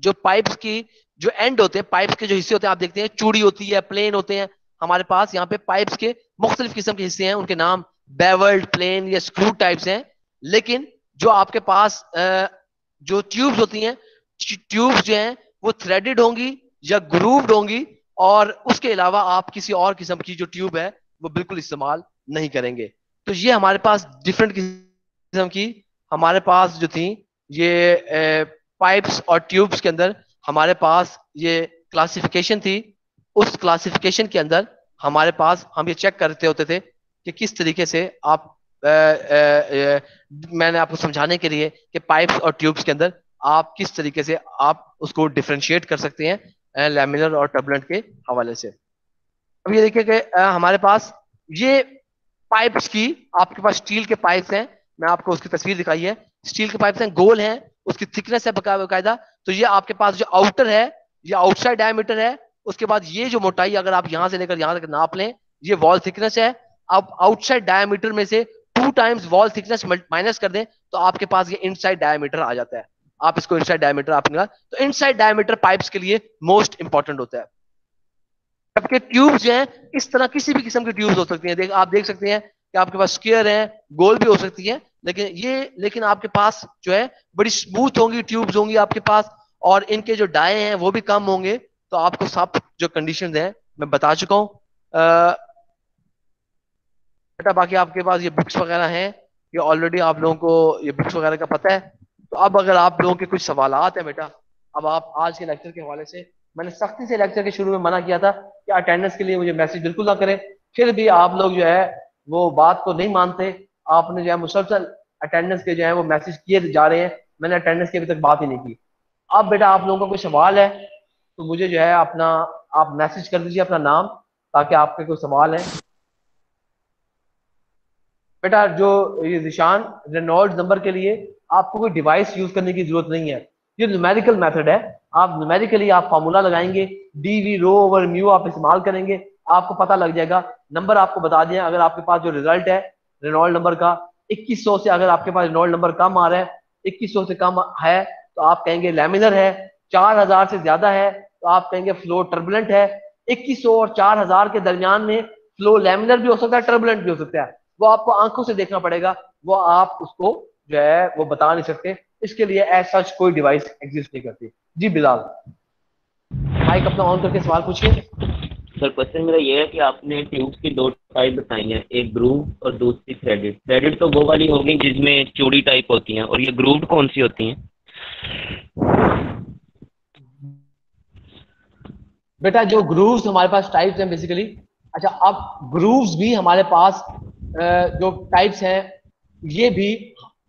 जो पाइप्स की जो एंड होते हैं, पाइप्स के जो हिस्से होते हैं, आप देखते हैं चूड़ी होती है, प्लेन होते हैं। हमारे पास यहाँ पे पाइप्स के मुख्तलिफ किस्म के हिस्से हैं, उनके नाम बेवल्ड, प्लेन या स्क्रू टाइप्स हैं। लेकिन जो आपके पास जो ट्यूब्स होती हैं, ट्यूब्स जो हैं वो थ्रेडेड होंगी या ग्रूव्ड होंगी, और उसके अलावा आप किसी और किस्म की जो ट्यूब है वो बिल्कुल इस्तेमाल नहीं करेंगे। तो ये हमारे पास डिफरेंट किस्म की हमारे पास जो थी ये पाइप्स और ट्यूब्स के अंदर हमारे पास ये क्लासिफिकेशन थी। उस क्लासिफिकेशन के अंदर हमारे पास हम ये चेक करते होते थे कि किस तरीके से आप मैंने आपको समझाने के लिए कि पाइप्स और ट्यूब्स के अंदर आप किस तरीके से आप उसको डिफरेंशिएट कर सकते हैं लैमिनर और टर्बुलेंट के हवाले से। अब ये देखिए कि हमारे पास ये पाइप्स की, आपके पास स्टील के पाइप्स हैं, मैं आपको उसकी तस्वीर दिखाई है। स्टील के पाइप्स हैं, गोल हैं, उसकी थिकनेस है बकायदा। तो ये आपके पास जो आउटर है, ये आउटसाइड डायमीटर है। उसके बाद ये जो मोटाई अगर आप यहां से लेकर यहां तक नाप लें, ये वॉल थिकनेस है। आप आउटसाइड डायमीटर में से 2 टाइम्स वॉल थिकनेस माइनस कर दें तो आपके पास ये इनसाइड डायमीटर आ जाता है। आप इसको इनसाइड डायमीटर आप निकाल, तो इनसाइड डायमीटर पाइप्स के लिए मोस्ट इंपॉर्टेंट होता है। जबकि ट्यूब्स जो हैं, इस तरह किसी भी किस्म की ट्यूब्स हो सकती हैं। आप देख सकते हैं कि आपके पास स्क्वायर है, गोल भी हो सकती है, लेकिन आपके पास जो है बड़ी स्मूथ होंगी ट्यूब्स होंगी आपके पास, और इनके जो डाए हैं वो भी कम होंगे। तो आपको सब जो कंडीशंस हैं मैं बता चुका हूँ। बेटा बाकी आपके पास ये बुक्स वगैरह हैं, ये ऑलरेडी आप लोगों को ये बुक्स वगैरह का पता है। तो अब अगर आप लोगों के कुछ सवालात हैं बेटा, अब आप आज के लेक्चर के हवाले से, मैंने सख्ती से लेक्चर के शुरू में मना किया था कि अटेंडेंस के लिए मुझे मैसेज बिल्कुल ना करें, फिर भी आप लोग जो है वो बात को नहीं मानते। आपने जो है मुसलसल अटेंडेंस के जो है वो मैसेज किए जा रहे हैं, मैंने अटेंडेंस की अभी तक बात ही नहीं की। अब बेटा आप लोगों का कोई सवाल है तो मुझे जो है अपना आप मैसेज कर दीजिए अपना नाम, ताकि आपके कोई सवाल है। बेटा जो ये निशान रेनॉल्ड नंबर के लिए आपको कोई डिवाइस यूज करने की जरूरत नहीं है, ये न्यूमेरिकल मेथड है। आप न्यूमेरिकली आप फार्मूला लगाएंगे, d v rho over mu आप इस्तेमाल करेंगे, आपको पता लग जाएगा। नंबर आपको बता दिया, अगर आपके पास जो रिजल्ट है रेनॉल्ड नंबर का 2100 से, अगर आपके पास रेनॉल्ड नंबर कम आ रहा है, 2100 से कम है तो आप कहेंगे लैमिनर है। 4000 से ज्यादा है तो आप कहेंगे फ्लो टर्बुलेंट है। 2100 और 4000 के दरमियान में फ्लो लैमिनर भी हो सकता है, टर्बुलेंट भी हो सकता है। वो आपको आंखों से देखना पड़ेगा, वो आप उसको जो है वो बता नहीं सकते। इसके लिए ऐसा कोई डिवाइस एग्जिस्ट नहीं करती। जी बिलाल, माइक अपना ऑन करके सवाल पूछिए। सर क्वेश्चन मेरा ये है कि आपने ट्यूब्स की 2 टाइप बताई हैं, एक ग्रूव और दूसरी थ्रेडेड। थ्रेडेड तो वो वाली होगी जिसमें चूड़ी टाइप होती हैं, और ये ग्रूव्ड कौन सी होती हैं? बेटा जो ग्रूव्स हमारे पास टाइप्स हैं बेसिकली, अच्छा अब ग्रूव्स भी हमारे पास जो टाइप्स हैं ये भी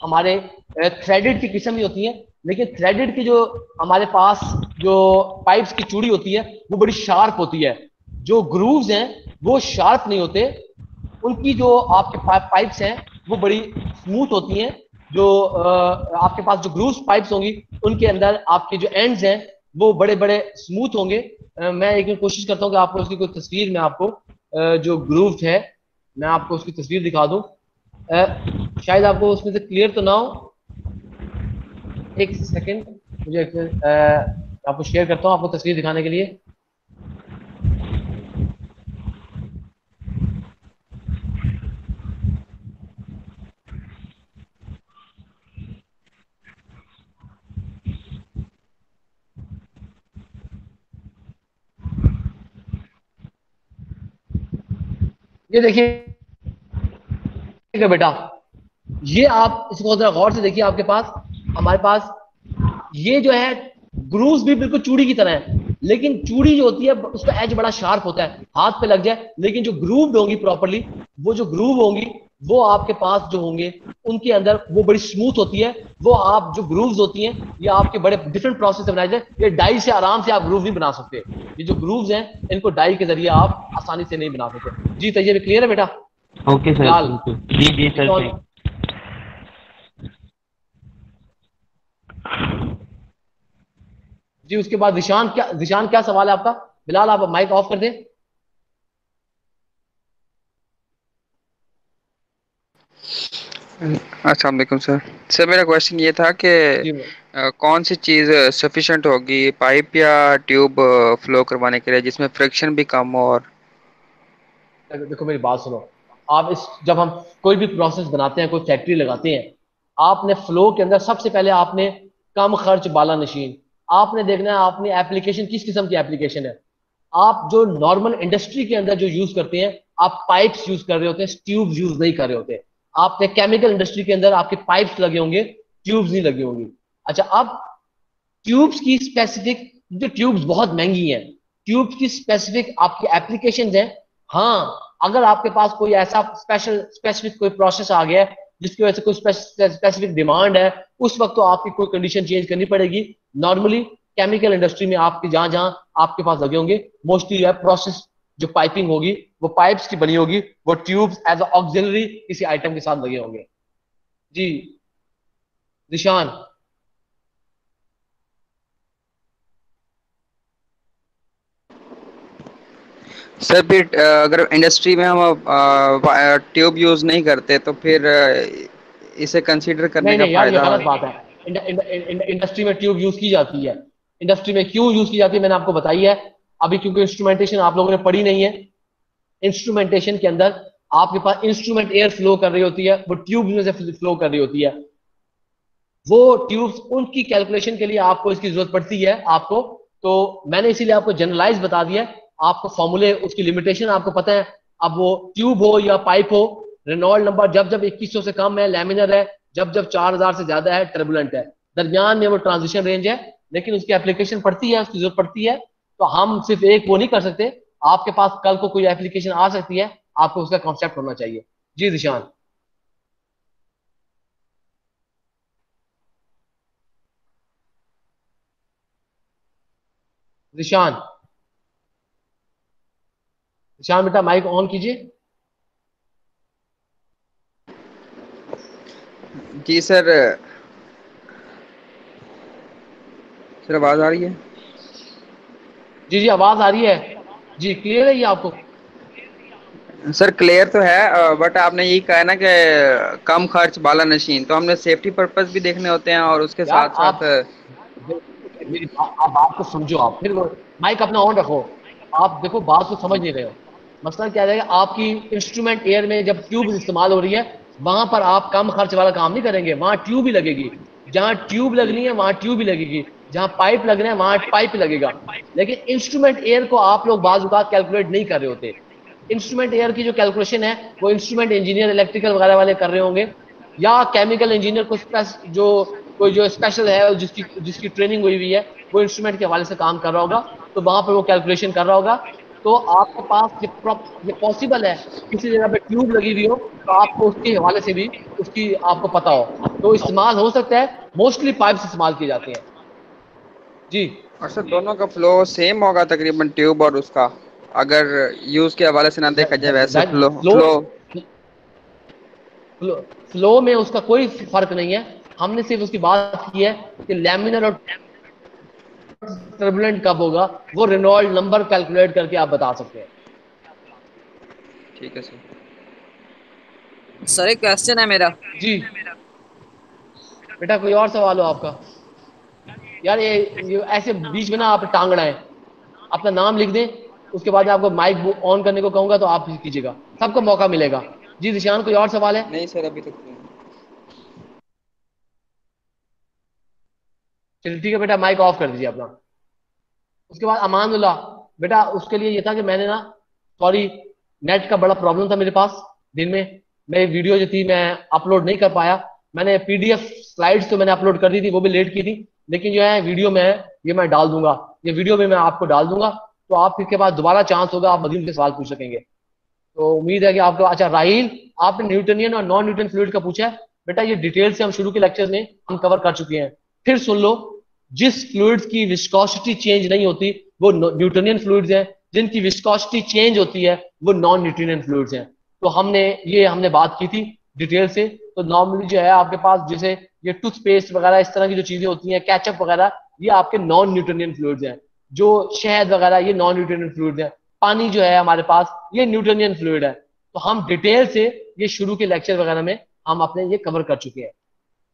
हमारे थ्रेडेड की किस्म ही होती हैं। लेकिन थ्रेडेड की जो हमारे पास जो पाइप्स की चूड़ी होती है वो बड़ी शार्प होती है। जो ग्रूव्स हैं वो शार्प नहीं होते, उनकी जो आपके पाइप्स हैं वो बड़ी स्मूथ होती हैं। जो आपके पास जो ग्रूव्स पाइप्स होंगी उनके अंदर आपके जो एंड्स हैं वो बड़े बड़े स्मूथ होंगे। मैं एक कोशिश करता हूँ कि आपको उसकी कोई तस्वीर में आपको जो ग्रूव है मैं आपको उसकी तस्वीर दिखा दूं। शायद आपको उसमें से क्लियर तो ना हो, एक सेकंड मुझे आपको शेयर करता हूँ आपको तस्वीर दिखाने के लिए। ये देखिए बेटा, ये आप इसको जरा गौर से देखिए, आपके पास, हमारे पास ये जो है ग्रूव्स भी बिल्कुल चूड़ी की तरह है, लेकिन चूड़ी जो होती है उसका एज बड़ा शार्प होता है, हाथ पे लग जाए, लेकिन जो ग्रूव्ड होंगी प्रॉपरली, वो जो ग्रूव होंगी वो आपके पास जो होंगे उनके अंदर वो बड़ी स्मूथ होती है। वो आप जो ग्रूव्स होती हैं ये आपके बड़े डिफरेंट प्रोसेस से बनाए जाए, ये डाई से आराम से आप ग्रूव नहीं बना सकते। ये जो ग्रूव्स हैं इनको डाई के जरिए आप आसानी से नहीं बना सकते। जी तैयब क्लियर है बेटा? ओके सर, फिलहाल जी जी सर। जी उसके बाद जिशान क्या सवाल है आपका? बिलाल आप माइक ऑफ कर दें। अस्सलाम वालेकुम सर। सर मेरा क्वेश्चन ये था कि जी कौन सी चीज़ सफिशेंट होगी, पाइप या ट्यूब फ्लो करवाने के लिए जिसमें फ्रिक्शन भी कम हो? और देखो मेरी बात सुनो, आप इस जब हम कोई भी प्रोसेस बनाते हैं, कोई फैक्ट्री लगाते हैं, आपने फ्लो के अंदर सबसे पहले आपने कम खर्च बाला नशीन, आपने देखना है आपने एप्लीकेशन किस किस्म की एप्लीकेशन है। आप जो नॉर्मल इंडस्ट्री के अंदर जो यूज करते हैं, आप पाइप्स यूज कर रहे होते हैं, ट्यूब्स यूज नहीं कर रहे होते। आपने केमिकल इंडस्ट्री के अंदर आपके पाइप्स लगे होंगे, ट्यूब्स नहीं लगी होंगी। अच्छा, अब ट्यूब्स की स्पेसिफिक, जो ट्यूब्स बहुत महंगी हैं, ट्यूब्स की स्पेसिफिक आपकी एप्लीकेशंस हैं। हाँ, अगर आपके पास कोई ऐसा स्पेसिफिक कोई प्रोसेस आ गया है जिसकी वजह से कोई स्पेसिफिक डिमांड है, उस वक्त तो आपकी कोई कंडीशन चेंज करनी पड़ेगी। नॉर्मली केमिकल इंडस्ट्री में आपके जहां जहां आपके पास लगे होंगे, मोस्टली जो है प्रोसेस जो पाइपिंग होगी वो पाइप्स की बनी होगी, वो ट्यूब्स एज ऑक्सिलरी किसी आइटम के साथ लगे होंगे। जी निशान। सर फिर अगर इंडस्ट्री में हम ट्यूब यूज़ नहीं करते तो फिर इसे कंसीडर करने नहीं का नहीं यार, ये फायदा? गलत बात है। इंडस्ट्री में ट्यूब यूज की जाती है। इंडस्ट्री में क्यों यूज की जाती है मैंने आपको बताई है अभी, क्योंकि इंस्ट्रूमेंटेशन आप लोगों ने पढ़ी नहीं है। इंस्ट्रूमेंटेशन के अंदर आपके पास इंस्ट्रूमेंट एयर फ्लो कर रही होती है, वो ट्यूब में से फ्लो कर रही होती है। वो ट्यूब्स उनकी कैलकुलेशन के लिए आपको इसकी जरूरत पड़ती है आपको। तो मैंने इसीलिए आपको जनरलाइज बता दिया, आपको फॉर्मूले उसकी लिमिटेशन आपको पता है। अब वो ट्यूब हो या पाइप हो, रेनॉल्ड नंबर जब जब 2100 से कम है लैमिनर है, जब जब 4000 से ज्यादा है टर्बुलेंट है, दरमियान में वो ट्रांजिशन रेंज है। लेकिन उसकी एप्लीकेशन पड़ती है, उसकी जरूरत पड़ती है। तो हम सिर्फ एक वो नहीं कर सकते, आपके पास कल को कोई एप्लीकेशन आ सकती है, आपको उसका कॉन्सेप्ट होना चाहिए। जी दिशान। दिशान, दिशान बेटा माइक ऑन कीजिए। जी सर। सर आवाज़ आ रही है? जी जी आवाज आ रही है। जी क्लियर है ये आपको? सर क्लियर तो है, बट आपने यही कहा ना कि कम खर्च वाला नशीन, तो हमने सेफ्टी पर्पस भी देखने होते हैं और उसके यार साथ साथ आप आप बात को समझो, आप फिर माइक अपना ऑन रखो। आप देखो बात को समझ नहीं रहे हो। मसला क्या रहेगा, आपकी इंस्ट्रूमेंट एयर में जब ट्यूब इस्तेमाल हो रही है, वहां पर आप कम खर्च वाला काम नहीं करेंगे, वहां ट्यूब ही लगेगी। जहां ट्यूब लगनी है वहां ट्यूब ही लगेगी, जहां पाइप लगना है वहां पाइप ही लगेगा। लेकिन इंस्ट्रूमेंट एयर को आप लोग बाज कैलकुलेट नहीं कर रहे होते। इंस्ट्रूमेंट एयर की जो कैलकुलेशन है वो इंस्ट्रूमेंट इंजीनियर इलेक्ट्रिकल वगैरह वाले कर रहे होंगे, या केमिकल इंजीनियर को जो कोई जो स्पेशल है जिसकी जिसकी ट्रेनिंग हुई हुई है, वो इंस्ट्रूमेंट के हवाले से काम कर रहा होगा, तो वहां पर वो कैलकुलेशन कर रहा होगा। तो आपके पास ये पॉसिबल है किसी जगह पे ट्यूब लगी हुई हो, तो आपको उसके हवाले से भी उसकी आपको पता हो, तो इस्तेमाल हो सकता है। मोस्टली पाइप्स इस्तेमाल किए जाते हैं। जी और सर दोनों का फ्लो सेम होगा तकरीबन, ट्यूब और उसका, अगर यूज़ के हवाले से ना देखा जाए वैसे flow flow flow flow flow में उसका कोई फर्क नहीं है। हमने सिर्फ उसकी बात की है कि लैमिनर और टर्बुलेंट कब होगा, वो रेनॉल्ड नंबर कैलकुलेट करके आप बता सकते हैं। ठीक है सर। सर एक क्वेश्चन है मेरा। जी बेटा कोई और सवाल हो आपका? यार ये ऐसे बीच में ना आप टांगना है। अपना नाम लिख दें, उसके बाद आपको माइक ऑन करने को कहूंगा तो आप कीजिएगा, सबको मौका मिलेगा। जी दिशान कोई और सवाल है? नहीं सर, अभी तक नहीं। चलिए ठीक है बेटा, माइक ऑफ कर दीजिए अपना। उसके बाद अमानुल्लाह, बेटा उसके लिए ये था कि मैंने ना, सॉरी, नेट का बड़ा प्रॉब्लम था मेरे पास दिन में, मेरी वीडियो जो थी मैं अपलोड नहीं कर पाया। मैंने पीडीएफ स्लाइड्स तो मैंने अपलोड कर दी थी, वो भी लेट की थी, लेकिन जो है वीडियो में ये मैं डाल दूंगा, ये वीडियो में मैं आपको डाल दूंगा, तो आपके पास दोबारा चांस होगा, आप मजीद से सवाल पूछ सकेंगे। तो उम्मीद है कि आपको। अच्छा राहील, आपने न्यूटनियन और नॉन न्यूटन फ्लूइड का पूछा है। बेटा ये डिटेल से हम शुरू के लेक्चर में हम कवर कर चुके हैं, फिर सुन लो। जिस फ्लूइड्स की विस्कोसिटी चेंज नहीं होती वो न्यूटनियन फ्लूइड्स हैं, जिनकी विस्कोसिटी चेंज होती है वो नॉन न्यूटनियन फ्लूइड्स हैं। तो हमने बात की थी डिटेल से। तो नॉर्मली जो है आपके पास जैसे ये टूथपेस्ट वगैरह इस तरह की जो चीजें होती हैं, केचप वगैरह, ये आपके नॉन न्यूटनियन फ्लूइड्स हैं। जो शहद वगैरह ये नॉन न्यूटनियन फ्लूइड्स हैं। पानी जो है हमारे पास ये न्यूटनियन फ्लूइड है। तो हम डिटेल से ये शुरू के लेक्चर वगैरह में हम अपने ये कवर कर चुके हैं।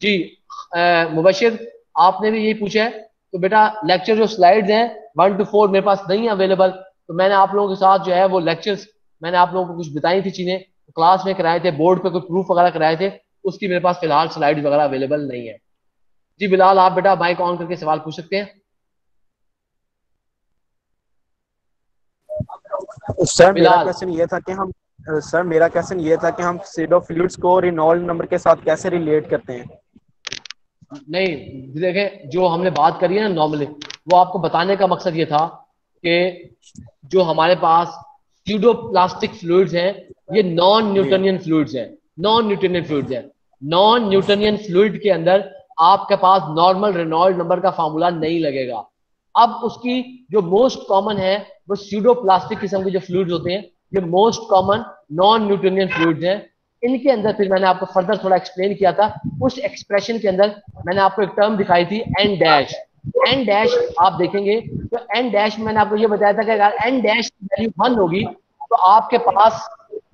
जी मुबशिर, आपने भी यही पूछा है। तो बेटा लेक्चर जो स्लाइड्स हैं 1 to 4 मेरे पास नहीं है अवेलेबल, तो मैंने आप लोगों के साथ जो है वो लेक्चर्स मैंने आप लोगों को कुछ बताई थी चीजें, क्लास में कराए थे, बोर्ड पे कोई प्रूफ वगैरह कराए थे, उसकी मेरे पास फिलहाल स्लाइड्स वगैरह अवेलेबल नहीं है। जी बिलाल, आप बेटा माइक ऑन करके सवाल पूछ सकते हैं। सर मेरा बिलाल, क्वेश्चन ये था कि हम सर मेरा क्वेश्चन ये था कि हम सीडो फ्लूइड्स को रेनॉल्ड नंबर के साथ कैसे रिलेट करते हैं। नहीं देखें, जो हमने बात करी है ना नॉर्मली, वो आपको बताने का मकसद ये था कि जो हमारे पास स्यूडोप्लास्टिक फ्लूइड्स हैं ये नॉन न्यूटनियन फ्लूइड्स हैं। नॉन न्यूटनियन फ्लूइड्स हैं। नॉन न्यूटनियन फ्लूइड के अंदर आपके पास नॉर्मल रेनॉल्ड नंबर का फार्मूला नहीं लगेगा। अब उसकी जो मोस्ट कॉमन है वो स्यूडोप्लास्टिक किस्म के जो फ्लूइड्स होते हैं, ये most common noun Newtonian fluids हैं। इनके अंदर फिर मैंने आपको फर्दर थोड़ा एक्सप्लेन किया था, उस एक्सप्रेशन के अंदर मैंने आपको एक टर्म दिखाई थी एन डैश। एन डैश आप देखेंगे तो एन डैश में मैंने आपको ये बताया था कि अगर एन डैश की वैल्यू 1 होगी तो आपके पास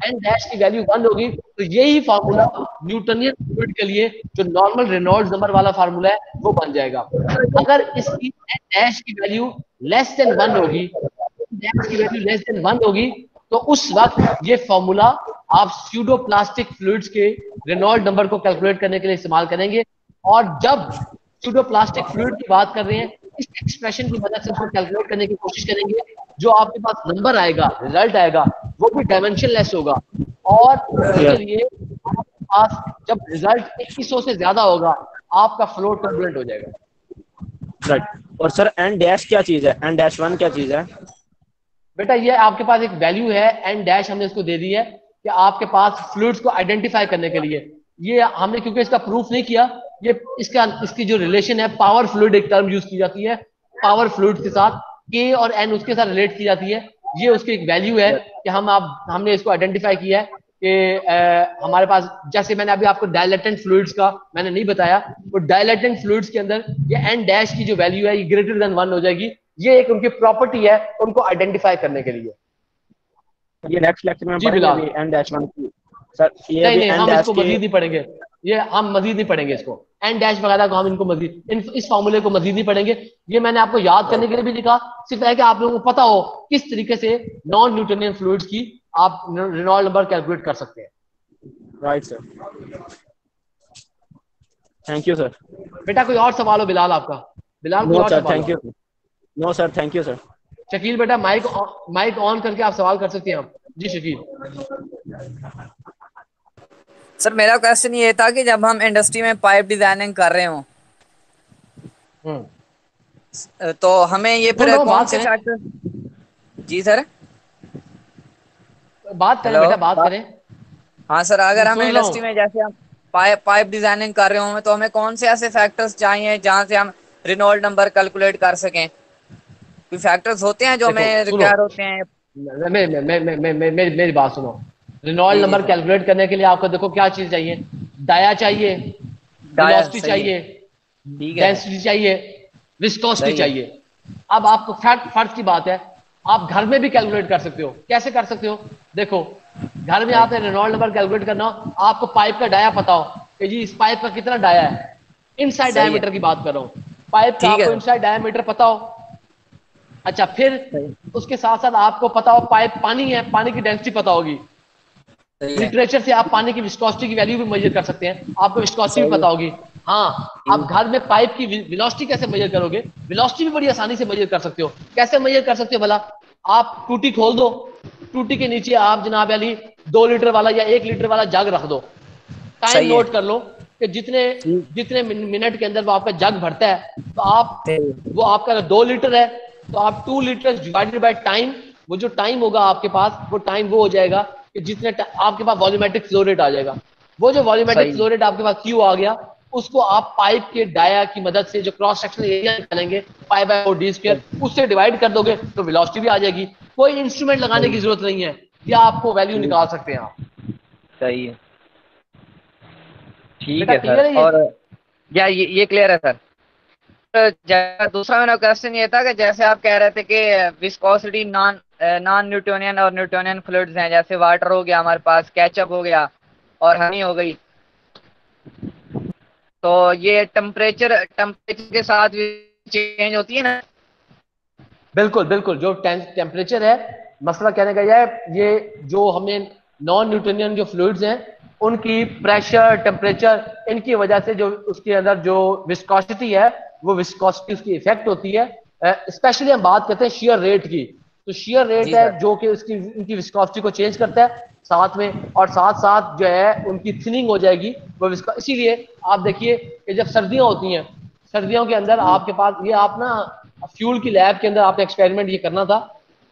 एन डैश की वैल्यू 1 होगी, तो यही फार्मूला न्यूटनियन फ्लूइड के लिए जो नॉर्मल रेनॉल्ड्स नंबर वाला फार्मूला है वो बन जाएगा। अगर इसकी एन डैश की वैल्यू लेस देन 1 होगी, डैश की वैल्यू लेस देन 1 होगी, तो उस वक्त ये फॉर्मूला आप स्यूडोप्लास्टिक फ्लूइड्स के रेनॉल्ड नंबर को कैलकुलेट करने के लिए इस्तेमाल करेंगे। और जब स्यूडोप्लास्टिक फ्लूइड की बात कर रहे हैं, इस एक्सप्रेशन की मदद से उसको कैलकुलेट करने की कोशिश करेंगे। जो आपके पास नंबर आएगा, रिजल्ट आएगा, वो भी डायमेंशनलेस होगा। और उसके लिए आपके पास जब रिजल्ट 2100 से ज्यादा होगा, आपका फ्लो टर्बुलेंट हो जाएगा। राइट। और सर एन डैश क्या चीज है, एन डैश 1 क्या चीज है। बेटा ये आपके पास एक वैल्यू है एन डैश, हमने इसको दे दी है कि आपके पास फ्लूइड्स को आइडेंटिफाई करने के लिए। ये हमने क्योंकि इसका प्रूफ नहीं किया, ये इसकी जो रिलेशन है, पावर फ्लूइड एक टर्म यूज की जाती है, पावर फ्लूइड के साथ के और एन उसके साथ रिलेट की जाती है। ये उसकी एक वैल्यू है कि हमने इसको आइडेंटिफाई किया है कि हमारे पास, जैसे मैंने अभी आपको डायलेटेंट फ्लूइड्स का मैंने नहीं बताया, तो डायलेटेंट फ्लूइड्स के अंदर ये एन डैश की जो वैल्यू है ये ग्रेटर देन 1 हो जाएगी। ये एक उनकी प्रॉपर्टी है उनको आइडेंटिफाई करने के लिए। ये नेक्स्ट लेक्चर में पढ़ेंगे एन डैश 1 की। सर ये नहीं हम इसको मजीद नहीं पढ़ेंगे, ये हम मजीद नहीं पढ़ेंगे इसको, एन डैश वगैरह को हम इनको मजीद इस फॉर्मूले को मजीद नहीं पढ़ेंगे। ये मैंने आपको याद करने के लिए भी लिखा, सिर्फ है कि आप लोगों को पता हो किस तरीके से नॉन न्यूटनियन फ्लूइड्स की आप रेनॉल्ड नंबर कैलकुलेट कर सकते हैं। Right sir, thank you sir. बेटा कोई और सवाल हो बिलाल आपका? बिलाल कोई और सवाल? Thank you. No sir, thank you sir. Shakeel बेटा माइक ऑन करके आप सवाल कर सकते हैं आप। जी शकील। सर मेरा क्वेश्चन ये था कि जब हम इंडस्ट्री में पाइप डिजाइनिंग कर रहे हो तो हमें ये फिर कौन से फैक्टर। जी सर बात करें बेटा, बात करें। हाँ सर, अगर हम इंडस्ट्री में जैसे हम पाइप डिजाइनिंग कर रहे हो तो हमें कौन से ऐसे फैक्टर्स चाहिए जहाँ से हम रेनॉल्ड नंबर कैलकुलेट कर सकें? कोई फैक्टर्स होते हैं जो हमें रिक्वायर होते हैं? मेरी बात सुनो। रेनॉल्ड नंबर कैलकुलेट करने के लिए आपको देखो क्या चीज चाहिए, डाया चाहिए, वेलोसिटी चाहिए, डेंसिटी चाहिए, विस्कोसिटी चाहिए। अब आपको फर्क की बात है, आप घर में भी कैलकुलेट कर सकते हो। कैसे कर सकते हो? देखो घर में आपने रेनॉल्ड नंबर कैलकुलेट करना हो, आपको पाइप का डाया पता हो कि जी इस पाइप का कितना डाया है, इनसाइड डायमीटर की बात कर रहा हूँ, पाइप का आपको इनसाइड डायमीटर पता हो। अच्छा, फिर उसके साथ साथ आपको पता हो पाइप पानी है, पानी की डेंसिटी पता होगी। लिटरेचर से आप पानी की विस्कोसिटी की वैल्यू भी मेजर कर सकते हैं, आपको विस्कोसिटी भी पता होगी। हाँ, आप घर में पाइप की वेलोसिटी कैसे मेजर करोगे? वेलोसिटी भी बड़ी आसानी से मेजर कर सकते हो। कैसे मेजर कर सकते हो भला? आप टूटी खोल दो, टूटी के नीचे आप जनाब अली 2 लीटर वाला या 1 लीटर वाला जग रख दो, टाइम सही है। नोट कर लो कि जितने ठीक। जितने मिनट के अंदर वो आपका जग भरता है, तो आप ठीक। वो आपका अगर 2 लीटर है तो आप 2 लीटर डिवाइडेड बाय टाइम, वो जो टाइम होगा आपके पास, वो टाइम वो हो जाएगा कि जितने आपके पास वॉल्यूमेट्रिक फ्लो रेट आ जाएगा। वो जो वॉल्यूमेट्रिक सही। फ्लो रेट आपके पास क्यू आ गया, उसको आप पाइप के डाया की मदद से जो क्रॉस सेक्शनल एरिया निकालेंगे, पाई/4 d², उससे डिवाइड कर दोगे तो वेलोसिटी भी आ जाएगी। कोई इंस्ट्रूमेंट लगाने की सही। जरूरत नहीं है, या आपको वैल्यू ठीक। निकाल सकते हैं आप। सही है। ठीक बेटा है सर। क्लियर है ये? और या ये क्लियर है सर। दूसरा मेरा क्वेश्चन ये था कि जैसे आप कह रहे थे कि विस्कोसिटी नॉन नॉन न्यूटोनियन और न्यूटोनियन फ्लूइड्स हैं, जैसे वाटर हो गया हमारे पास, केचप हो गया और हनी हो गई, तो ये टेम्परेचर के साथ भी चेंज होती है ना? बिल्कुल बिल्कुल, जो टेम्परेचर है, मसला कहने का यह है, ये जो हमें नॉन न्यूटोनियन जो फ्लूइड्स हैं, उनकी प्रेशर टेम्परेचर, इनकी वजह से जो उसके अंदर जो विस्कोसिटी है, वो विस्कोसिटी उसकी इफेक्ट होती है। स्पेशली हम बात करते हैं शेयर रेट की, तो शेयर रेट जी है सर। जो कि उसकी उनकी विस्कोसिटी को चेंज करता है साथ में, और साथ साथ जो है उनकी थिनिंग हो जाएगी वो इसीलिए आप देखिए कि जब सर्दियां होती हैं, सर्दियों के अंदर आपके पास ये, आप ना फ्यूल की लैब के अंदर आपने एक्सपेरिमेंट ये करना था,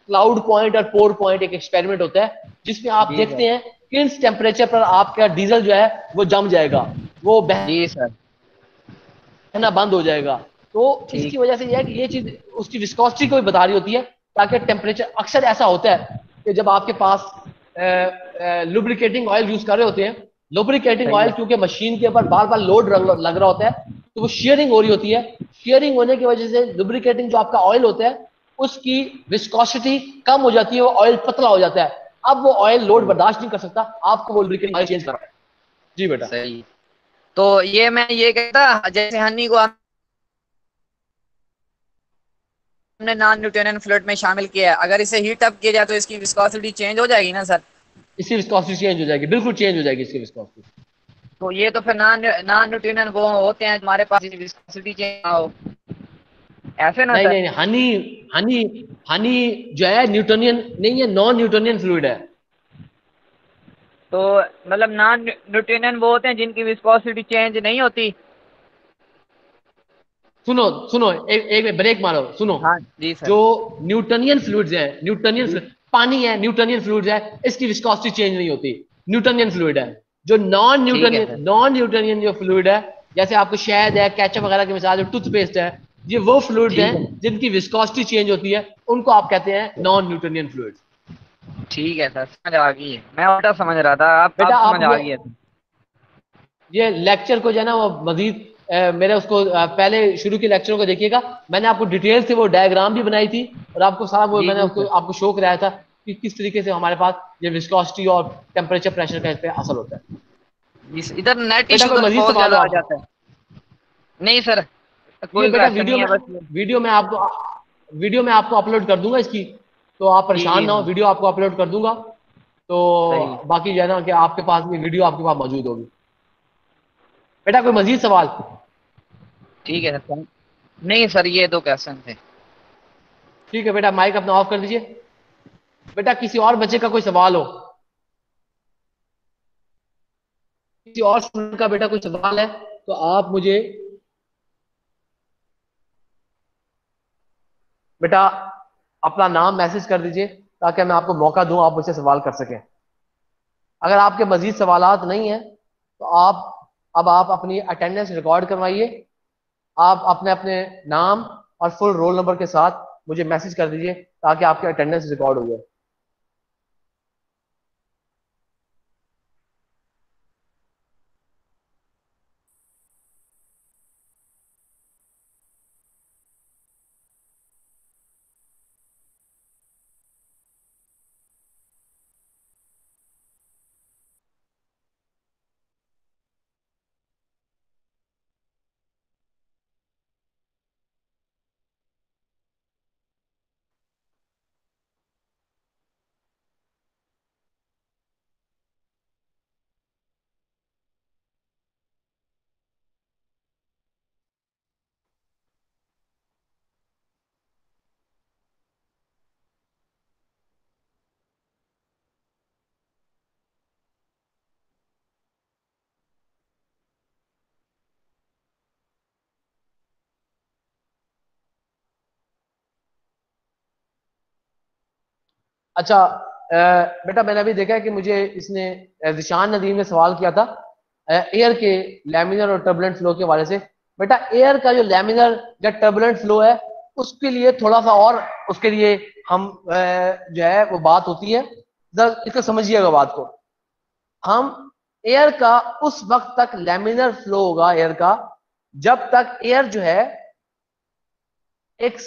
क्लाउड पॉइंट और पोर पॉइंट एक एक्सपेरिमेंट होता है, जिसमें आप जी सर। देखते हैं किस टेम्परेचर पर आपका डीजल जो है वो जम जाएगा, वो जी सर। बहना बंद हो जाएगा। तो ठीक। इसकी वजह से यह है कि ये चीज उसकी विस्कोसिटी को भी बता रही होती है, ताकि टेम्परेचर, अक्सर ऐसा होता है कि जब आपके पास लुब्रिकेटिंग ऑयल यूज कर रहे होते हैं, लुब्रिकेटिंग सही ऑयल है। क्योंकि मशीन के ऊपर बार बार लोड लग रहा होता है, तो वो शेयरिंग हो रही होती है, शेयरिंग होने की वजह से लुब्रिकेटिंग जो आपका ऑयल होता है, उसकी विस्कोसिटी कम हो जाती है, वो ऑयल पतला हो जाता है। अब वो ऑयल लोड सही। बर्दाश्त नहीं कर सकता, आपको वो लुब्रिकेटिंग ऑयल चेंज करना है। जी बेटा। सही। तो ये मैं ये कहता, जैसे हनी को हमने नॉन न्यूटोनियन फ्लूइड में शामिल किया है, अगर इसे हीट अप किया जाए तो इसकी विस्कोसिटी चेंज हो जाएगी ना सर? इसकी विस्कोसिटी चेंज हो जाएगी, बिल्कुल चेंज हो जाएगी इसकी विस्कोसिटी। तो ये तो फिर नॉन नॉन न्यूटोनियन वो होते हैं हमारे पास, विस्कोसिटी चेंज ना हो, ऐसे ना नहीं सर? नहीं नहीं, हनी हनी हनी जो है न्यूटोनियन नहीं है, नॉन न्यूटोनियन फ्लूइड है। तो मतलब नॉन न्यूटोनियन वो होते हैं जिनकी विस्कोसिटी चेंज नहीं होती? सुनो सुनो, एक ब्रेक मारो, सुनो। हाँ जी सर। जो न्यूटोनियन फ्लूइड्स है, पानी है, न्यूटोनियन फ्लूइड्स है, इसकी विस्कोसिटी चेंज नहीं होती, न्यूटोनियन फ्लूइड है। जो ठीक है सर। नॉन न्यूटोनियन जो फ्लूइड है, जैसे आपको शहद है, केचप वगैरह की मिसाल, जो टूथपेस्ट है, ये वो फ्लूइड्स ठीक हैं है। जिनकी विस्कोसिटी चेंज होती है, उनको आप कहते हैं नॉन न्यूटोनियन फ्लूइड्स। ठीक है सर, समझ आ गई है, मैं उल्टा समझ रहा था, बेटा अब आप समझ आ गई है। ये लेक्चर को जो है ना वो मजीद मेरे उसको पहले शुरू के लेक्चरों को देखिएगा, मैंने आपको डिटेल से वो डायग्राम भी बनाई थी, और आपको सारा वो जी मैंने जी आपको सर। आपको शो कराया था कि किस तरीके से हमारे पास ये विस्कोसिटी और टेम्परेचर प्रेशर का इस पे असर होता है। इधर नेट बेटा इशू कोई तो मजीद बहुत सवाल हो ज्यादा आ आपको? जाता है। नहीं सर, ये कोई बेटा क्वेश्चन नहीं है बस। वीडियो में आपको वीडियो में आपको अपलोड कर दूंगा इसकी, तो आप जी परेशान जी ना हो, सर। वीडियो आपको अपलोड कर दूंगा। तो सही। बाकी जो है ना कि आपके पास ये वीडियो आपके पास मौजूद होगी। बेटा कोई मजीद सवाल? ठीक है सर। नहीं सर, ये दो क्वेश्चन थे। ठीक है बेटा, माइक अपना ऑफ कर दीजिए। बेटा किसी और बच्चे का कोई सवाल हो, किसी और स्टूडेंट का बेटा कोई सवाल है, तो आप मुझे बेटा अपना नाम मैसेज कर दीजिए, ताकि मैं आपको मौका दूं आप मुझसे सवाल कर सकें। अगर आपके मजीद सवालात नहीं है, तो आप अपनी अटेंडेंस रिकॉर्ड करवाइए, आप अपने अपने नाम और फुल रोल नंबर के साथ मुझे मैसेज कर दीजिए, ताकि आपकी अटेंडेंस रिकॉर्ड हो जाए। अच्छा बेटा मैंने अभी देखा है कि मुझे इसने जिशान नदीम ने सवाल किया था एयर के लैमिनर और टर्बुलेंट फ्लो के हवाले से। बेटा एयर का जो लैमिनर या टर्बुलेंट फ्लो है उसके लिए थोड़ा सा और उसके लिए हम जो है वो बात होती है, जरा इसको समझिएगा बात को। हम एयर का उस वक्त तक लैमिनर फ्लो होगा एयर का जब तक एयर जो है एक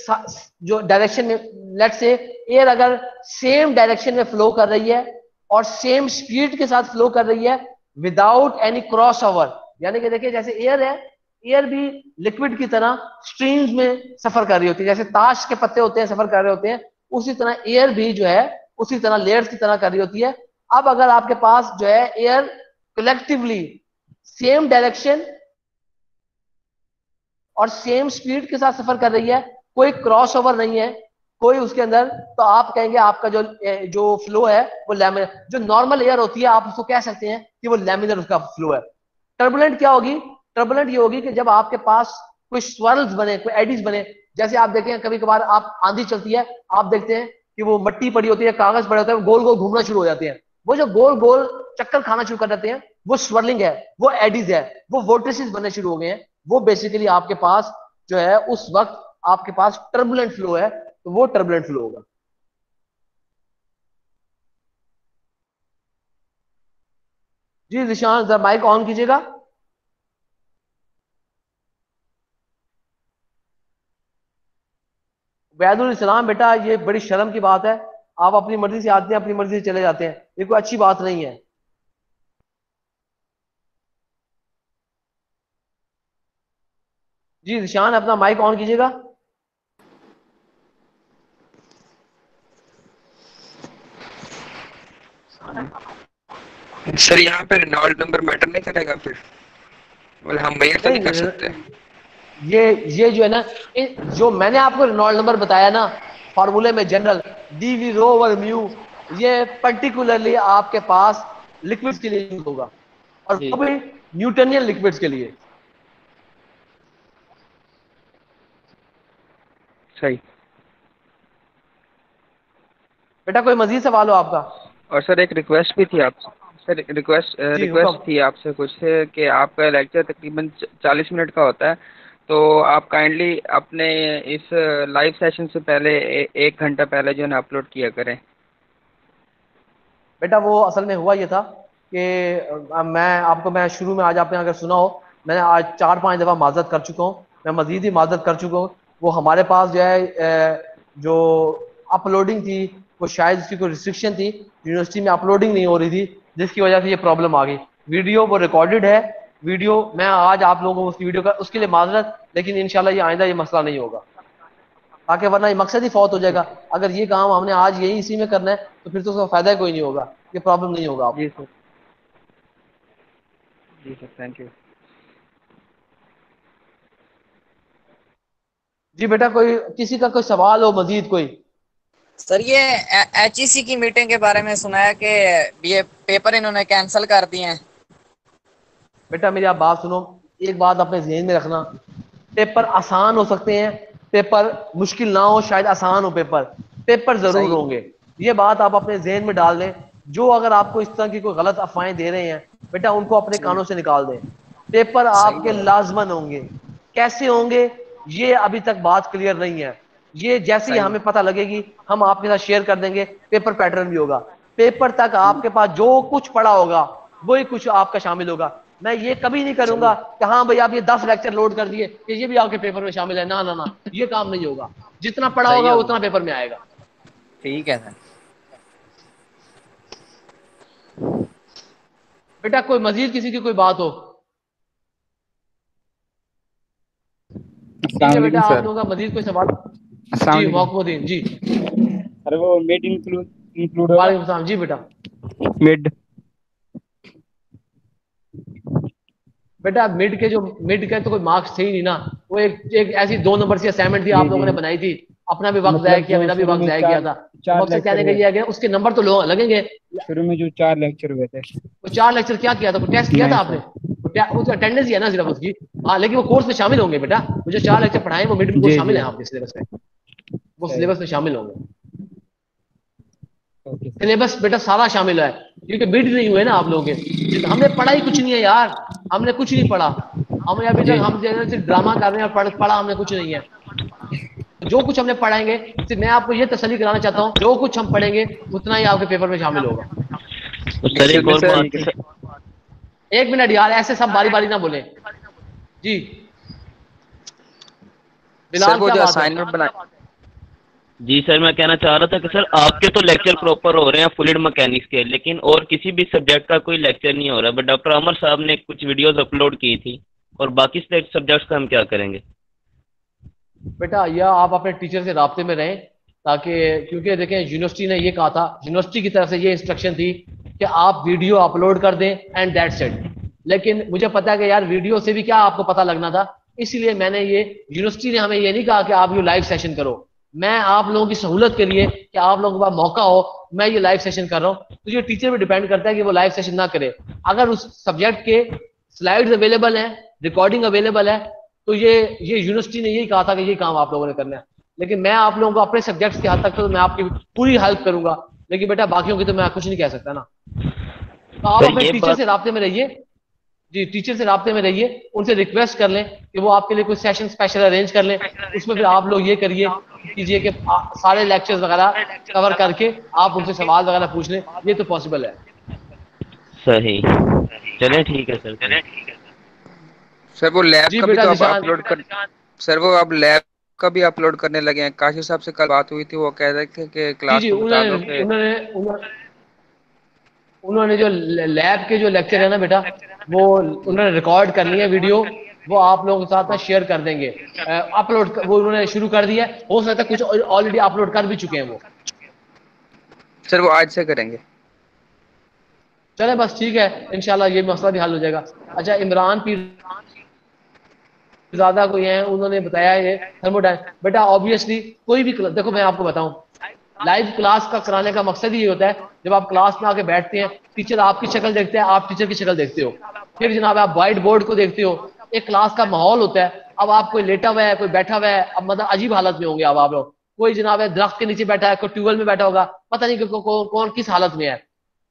जो डायरेक्शन में, लेट से एयर अगर सेम डायरेक्शन में फ्लो कर रही है और सेम स्पीड के साथ फ्लो कर रही है विदाउट एनी क्रॉस ओवर, यानी कि देखिए जैसे एयर है, एयर भी लिक्विड की तरह स्ट्रीम्स में सफर कर रही होती है, जैसे ताश के पत्ते होते हैं सफर कर रहे होते हैं, उसी तरह एयर भी जो है उसी तरह लेयर्स की तरह कर रही होती है। अब अगर आपके पास जो है एयर कलेक्टिवली सेम डायरेक्शन और सेम स्पीड के साथ सफर कर रही है, कोई क्रॉस ओवर नहीं है कोई उसके अंदर, तो आप कहेंगे आपका जो जो फ्लो है वो लैमिनर, जो नॉर्मल एयर होती है आप उसको कह सकते हैं कि वो लैमिनर उसका फ्लो है। टर्बुलेंट क्या होगी? टर्बुलेंट ये होगी कि जब आपके पास कोई स्वर्ल्स बने, कोई एडिज बने, जैसे आप देखें कभी कभार आप आंधी चलती है, आप देखते हैं कि वो मट्टी पड़ी होती है, कागज पड़े होते हैं, गोल गोल घूमना शुरू हो जाते हैं, वो जो गोल गोल चक्कर खाना शुरू कर देते हैं वो स्वर्लिंग है, वो एडिज है, वो वोर्टिसेस बनने शुरू हो गए हैं, वो बेसिकली आपके पास जो है उस वक्त आपके पास टर्बुलेंट फ्लो है, तो वो टर्बुलेंट फ्लो होगा। जी निशान जरा माइक ऑन कीजिएगा। वैदुल इस्लाम बेटा ये बड़ी शर्म की बात है, आप अपनी मर्जी से आते हैं अपनी मर्जी से चले जाते हैं, ये कोई अच्छी बात नहीं है। जी निशान अपना माइक ऑन कीजिएगा। सर यहाँ पे रेनॉल्ड नंबर मैटर नहीं करेगा फिर, मतलब हम मेयर तो नहीं कर सकते? ये जो है ना, जो मैंने आपको रेनॉल्ड नंबर बताया ना फार्मूले में जनरल डीवी रो ओवर म्यू, ये पर्टिकुलरली आपके पास लिक्विड्स के लिए यूज होगा और वो भी न्यूटनियन लिक्विड्स के लिए। सही। बेटा कोई मजीद सवाल हो आपका? और सर एक रिक्वेस्ट भी थी आपसे, सर रिक्वेस्ट थी आपसे कुछ से कि आपका लेक्चर तकरीबन 40 मिनट का होता है, तो आप काइंडली अपने इस लाइव सेशन से पहले 1 घंटा पहले जो है ना अपलोड किया करें। बेटा वो असल में हुआ ये था कि मैं शुरू में आज आपने अगर सुना हो, मैंने आज 4-5 दफ़ा माजरत कर चुका हूँ, मैं मजीद ही माजरत कर चुका हूँ। वो हमारे पास जो है जो अपलोडिंग थी वो शायद उसकी कोई रिस्ट्रिक्शन थी, यूनिवर्सिटी में अपलोडिंग नहीं हो रही थी, जिसकी वजह से ये प्रॉब्लम आ गई। वीडियो वो रिकॉर्डेड है, वीडियो मैं आज आप लोगों को उसकी वीडियो का उसके लिए माजरत, लेकिन इंशाल्लाह ये आइंदा ये मसला नहीं होगा, ताकि वरना ये मकसद ही फौत हो जाएगा। अगर ये काम हमने आज यही इसी में करना है तो फिर तो उसका फायदा कोई नहीं होगा, ये प्रॉब्लम नहीं होगा आपको। जी सर, जी सर, थैंक यू। जी बेटा कोई किसी का कोई सवाल हो मजीद कोई? सर ये HEC की मीटिंग के बारे में सुना है कि ये पेपर इन्होंने कैंसिल कर दिए हैं। बेटा मेरी आप बात सुनो, एक बात अपने जहन में रखना, पेपर आसान हो सकते हैं, पेपर मुश्किल ना हो, शायद आसान हो पेपर, पेपर जरूर होंगे, ये बात आप अपने जहन में डाल दें। जो अगर आपको इस तरह की कोई गलत अफवाहें दे रहे हैं बेटा उनको अपने कानों से निकाल दें, पेपर आपके लाजमन होंगे। कैसे होंगे ये अभी तक बात क्लियर नहीं है, ये जैसे ही हमें पता लगेगी हम आपके साथ शेयर कर देंगे। पेपर पैटर्न भी होगा, पेपर तक आपके पास जो कुछ पड़ा होगा वही कुछ आपका शामिल होगा। मैं ये कभी नहीं करूंगा कि हाँ भाई आप ये 10 लेक्चर लोड कर दिए कि ये भी आपके पेपर में शामिल है, ना ना ना, ये काम नहीं होगा। जितना पड़ा होगा उतना पेपर में आएगा। ठीक है सर। बेटा कोई मजीद किसी की कोई बात हो? ठीक है बेटा, आप लोगों का मजीद कोई सवाल? जी मौकमुद्दीन जी। अरे वो मिड इंक्लूड वालेकुम सलाम जी। बेटा मिड के तो कोई मार्क्स थे ही नहीं ना, वो एक ऐसी 2 नंबर की असाइनमेंट थी, आप लोगों ने बनाई थी, अपना भी वक्त जाया किया, मेरा भी वक्त जाया किया था, मकसद कहने का ये गया उसके नंबर तो लगेंगे। शुरू में जो 4 लेक्चर हुए थे, वो 4 लेक्चर क्या किया था? टेस्ट किया था आपने? वो तो अटेंडेंस ही है ना सिर्फ उसकी। हाँ लेकिन वो कोर्स में शामिल होंगे बेटा, वो जो 4 लेक्चर पढ़ाए वो मिड में शामिल है आपके सिलेबस में, वो सिलेबस में शामिल होंगे। Okay sir. सिलेबस बेटा सारा शामिल है, क्योंकि बिड नहीं हुए ना आप लोगों के। हमने पढ़ा ही कुछ नहीं है यार, हमने कुछ नहीं पढ़ा। हम अभी जी तक हम सिर्फ ड्रामा कर रहे हैं, पढ़ा हमने कुछ नहीं है। जो कुछ हमने पढ़ाएंगे, सिर्फ मैं आपको ये तसल्ली कराना चाहता हूँ, जो कुछ हम पढ़ेंगे उतना ही आपके पेपर में शामिल होगा। तो सर एक्चुअल एक में और सर, बात ठीक है थी। सर। एक मिनट यार, ऐसे सब बारी बारी ना बोले जी। सर बिलाल वो क्या जो बात है? असाइनमेंट बना, जी सर, मैं कहना चाह रहा था कि सर आपके तो लेक्चर प्रॉपर हो रहे हैं फ्लूइड मैकेनिक्स के, लेकिन और किसी भी सब्जेक्ट का कोई लेक्चर नहीं हो रहा। बट डॉक्टर अमर साहब ने कुछ वीडियोस अपलोड की थी, और बाकी सब्जेक्ट्स का हम क्या करेंगे? बेटा या आप अपने टीचर से राब्ते में रहें, ताकि, क्योंकि देखें यूनिवर्सिटी ने ये कहा था, यूनिवर्सिटी की तरफ से ये इंस्ट्रक्शन थी कि आप वीडियो अपलोड कर दें एंड दैट्स इट। लेकिन मुझे पता है कि यार वीडियो से भी क्या आपको पता लगना था, इसलिए मैंने ये, यूनिवर्सिटी ने हमें ये नहीं कहा कि आप ये लाइव सेशन करो। मैं आप लोगों की सहूलत के लिए कि आप लोगों के पास मौका हो, मैं ये लाइव सेशन कर रहा हूँ। तो ये टीचर पे डिपेंड करता है कि वो लाइव सेशन ना करे। अगर उस सब्जेक्ट के स्लाइड्स अवेलेबल हैं, रिकॉर्डिंग अवेलेबल है, तो ये यूनिवर्सिटी ने यही कहा था कि ये काम आप लोगों ने करना है। लेकिन मैं आप लोगों को अपने सब्जेक्ट्स के हद तक तो मैं आपकी पूरी हेल्प करूंगा, लेकिन बेटा बाकियों की तो मैं कुछ नहीं कह सकता ना। तो आप सर अपने ये टीचर बात, से राब्ते में रहिए जी, टीचर से राब्ते में रहिए, उनसे रिक्वेस्ट कर लें कि वो आपके लिए कुछ सेशन स्पेशल अरेंज कर लें। उसमें फिर आप लोग ये करिए कीजिए कि सारे लेक्चर्स वगैरह कवर करके आप उनसे सवाल वगैरह पूछ लें, ये तो पॉसिबल है। सही, चलें ठीक है सर फिर। सर वो लैब जी का भी बेटा तो आप निशान, अपलोड कर, सर वो अब लैब का भी अपलोड करने लगे हैं। काशी साहब से कल बात हुई थी, वो कह रहे थे कि जी क्लास जी, में बता उन्होंने दो कि उन्होंने उन्होंने उन्होंने जो लैब के जो लेक्चर है ना बेटा, वो उन्होंने रिकॉर्ड कर लिया वीडियो, वो आप लोगों के साथ में शेयर कर देंगे। अपलोड वो उन्होंने शुरू कर दिया है, हो सकता है कुछ ऑलरेडी अपलोड कर भी चुके हैं वो। सर वो आज से करेंगे। चले बस ठीक है, इंशाल्लाह ये मसला भी हल हो जाएगा। अच्छा, इमरान पीर ज्यादा कोई है, उन्होंने बताया ये थर्मोडाइन। बेटा ऑब्वियसली कोई भी देखो मैं आपको बताऊं, लाइव क्लास का कराने का मकसद ही ये होता है, जब आप क्लास में आके बैठते हैं, टीचर आपकी शक्ल देखते हैं, आप टीचर की शक्ल देखते हो, फिर जनाब आप व्हाइट बोर्ड को देखते हो, एक क्लास का माहौल होता है। अब आप कोई लेटा हुआ है, कोई बैठा हुआ है, अब मतलब अजीब हालत में होंगे अब आप लोग। कोई जनाब है दरख्त के नीचे बैठा है, कोई ट्यूबवेल में बैठा होगा, पता नहीं कौन किस हालत में है।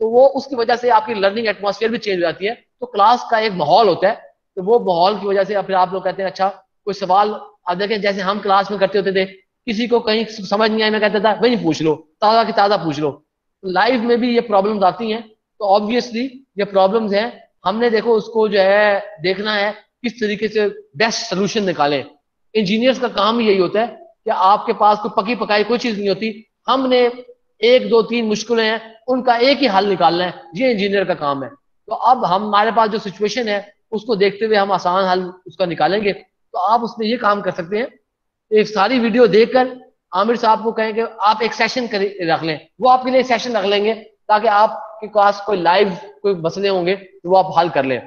तो वो उसकी वजह से आपकी लर्निंग एटमॉस्फेयर भी चेंज हो जाती है। तो क्लास का एक माहौल होता है, तो वो माहौल की वजह से फिर आप लोग कहते हैं अच्छा कोई सवाल। अब देखें जैसे हम क्लास में करते होते थे, किसी को कहीं समझ नहीं आया, मैं कहता था वही पूछ लो, ताज़ा की ताज़ा पूछ लो। लाइव में भी ये प्रॉब्लम्स आती हैं, तो ऑब्वियसली ये प्रॉब्लम्स हैं, हमने देखो उसको जो है देखना है किस तरीके से बेस्ट सोल्यूशन निकालें। इंजीनियर्स का काम ही यही होता है कि आपके पास कोई पकी पकाई कोई चीज नहीं होती, हमने एक दो तीन मुश्किलें हैं उनका एक ही हल निकालना है, ये इंजीनियर का काम है। तो अब हमारे पास जो सिचुएशन है उसको देखते हुए हम आसान हल उसका निकालेंगे। तो आप उसमें ये काम कर सकते हैं, एक सारी वीडियो देखकर आमिर साहब को कहें कि आप एक सेशन रख लें, वो आपके लिए सेशन रख लेंगे, ताकि आपके पास कोई लाइव कोई मसले होंगे तो वो आप हल कर लें।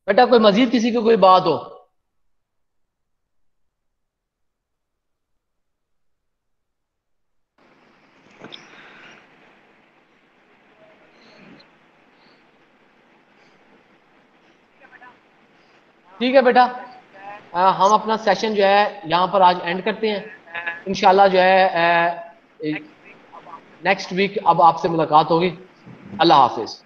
बेटा कोई मजीद किसी को कोई बात हो? ठीक है बेटा, हम अपना सेशन जो है यहाँ पर आज एंड करते हैं। इंशाल्लाह जो है नेक्स्ट वीक अब आपसे मुलाकात होगी। अल्लाह हाफिज।